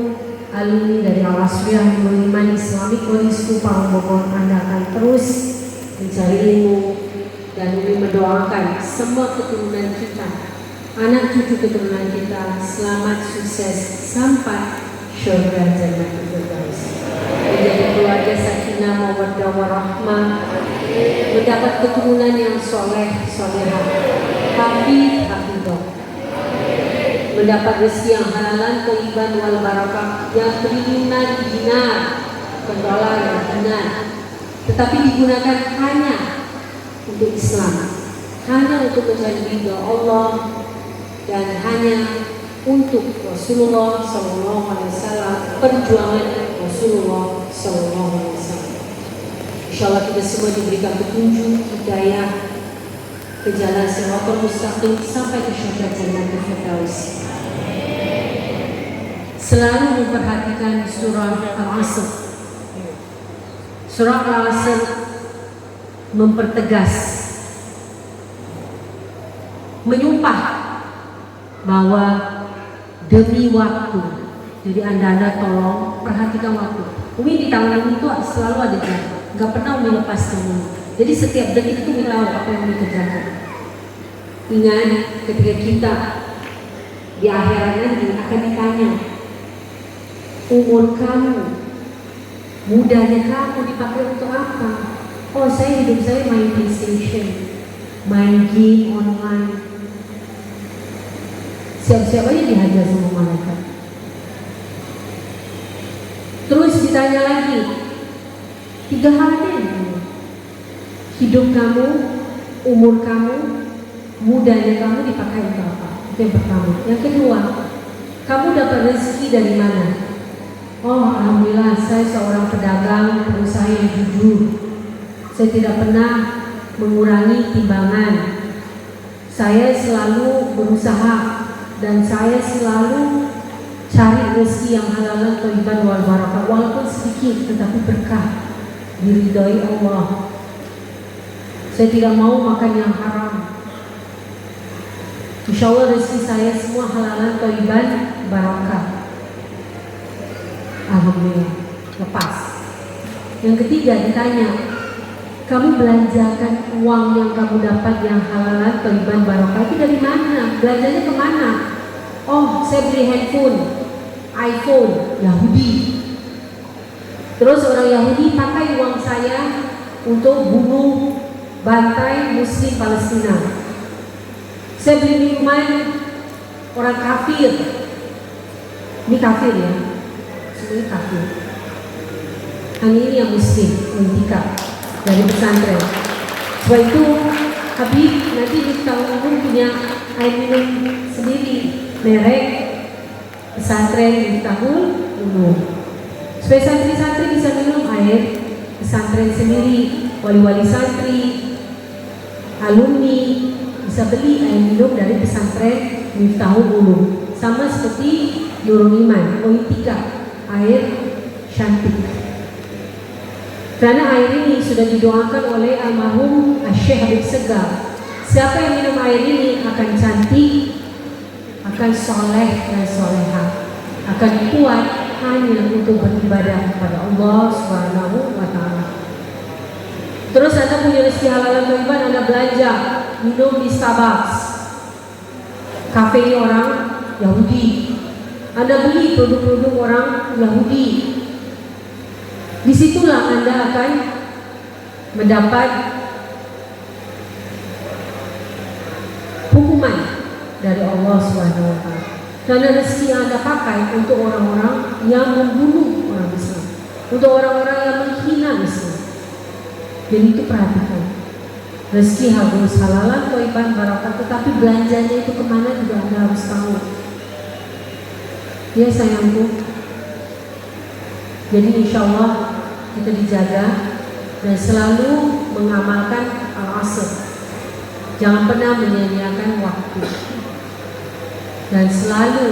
alumni dari Al-Asriyah Nurul Iman Islamic Boarding School Parangbogon, Anda akan terus mencari ilmu dan mendoakan semua keturunan kita, anak cucu keturunan kita selamat sukses sampai syurga Jannatul Firdaus, menjadi keluarga sakinah mawaddah warahmah, mendapat keturunan yang soleh solehah, hafidah, mendapat rezeki yang halalan, thayyiban wal barakah, yang triliunan dinar, bukan dolar, dinar, tetapi digunakan hanya untuk Islam, hanya untuk mencari ridha Allah, dan hanya untuk Rasulullah SAW, perjuangan Rasulullah SAW. Insyaallah kita semua diberikan petunjuk hidayah ke jalan siratal mustaqim sampai ke syurga Jannatul Firdaus. Selalu memperhatikan surah Al-Asr. Surah Al-Asr mempertegas, menyumpah bahwa demi waktu. Jadi anda tolong perhatikan waktu. Umi di tangan Umi itu selalu ada jam, nggak pernah Umi lepaskan Umi. Jadi setiap detik itu Umi tahu apa yang Umi kerjakan. Ingat ketika kita di akhirat nanti akan ditanya, umur kamu, mudanya kamu dipakai untuk apa? Oh, saya hidup saya main PlayStation, main game online. Siap-siap aja dihajar sama malaikat. Terus ditanya lagi, 3 hal ini: hidup kamu, umur kamu, mudanya kamu dipakai untuk apa? Itu yang pertama. Yang kedua, kamu dapat rezeki dari mana? Oh, alhamdulillah saya seorang pedagang, pengusaha yang jujur. Saya tidak pernah mengurangi timbangan. Saya selalu berusaha dan saya selalu cari rezeki yang halal, thayyiban wal barakah, walaupun sedikit tetapi berkah, diridhai Allah. Saya tidak mau makan yang haram. Insyaallah rezeki saya semua halal, thayyiban, barakah. Alhamdulillah, lepas. Yang ketiga ditanya, kamu belanjakan uang yang kamu dapat yang halal, thayyiban, barakah itu dari mana? Belanjanya kemana? Oh, saya beli handphone, iPhone, Yahudi. Terus orang Yahudi pakai uang saya untuk bunuh, bantai Muslim Palestina. Saya beli minuman orang kafir. Ini kafir ya, semuanya kafir. Hanya ini yang Muslim, Intika dari pesantren. Sebab itu Habib nanti di tahun ini punya air minum sendiri, merek pesantren di tahun dulu. Supaya santri-santri bisa minum air pesantren sendiri, wali-wali santri, alumni bisa beli air minum dari pesantren Miftahul Ulum. Sama seperti Nurul Iman, Oitika, air cantik. Karena air ini sudah didoakan oleh almarhum Syekh Habib Segar. Siapa yang minum air ini akan cantik, akan soleh dan solehah, akan kuat hanya untuk beribadah kepada Allah Subhanahu wa Ta'ala. Terus Anda punya rezeki halal thayyiban, Anda belanja minum di Starbucks, kafe orang Yahudi. Anda beli produk-produk orang Yahudi. Disitulah Anda akan mendapat hukuman dari Allah SWT. Karena rezeki yang Anda pakai untuk orang-orang yang membunuh orang Islam, untuk orang-orang yang menghina Islam. Jadi itu perhatikan. Rezeki harus halalan, thayyiban, barakah, tetapi belanjanya itu kemana juga Anda harus tahu. Ya sayangku, Jadi insya Allah kita dijaga dan selalu mengamalkan al-asr. Jangan pernah menyia-nyiakan waktu dan selalu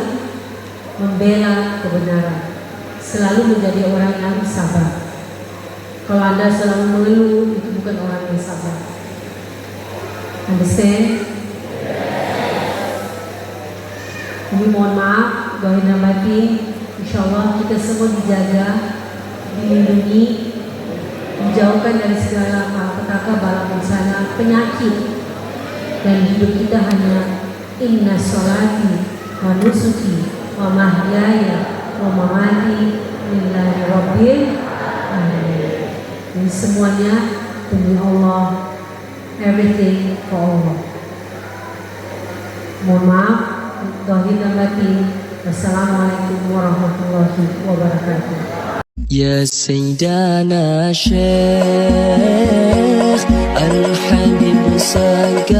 membela kebenaran, selalu menjadi orang yang sabar. Kalau Anda selalu mengeluh, itu bukan orang yang sabar. Understand? Jadi mohon maaf, doain dan batin, insya Allah kita semua dijaga, dilindungi, dijauhkan dari segala malapetaka, bala bencana, penyakit, dan hidup kita hanya inna sholati wa nusuki wa mahyaya wa mamati lillahi rabbil alamin. Ini semuanya demi Allah, everything for Allah. Mohon maaf, doain dan batin. Wassalamualaikum warahmatullahi wabarakatuh. يا سيدنا شيخ الحبيب سقاف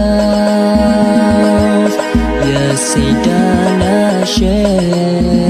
يا سيدنا شيخ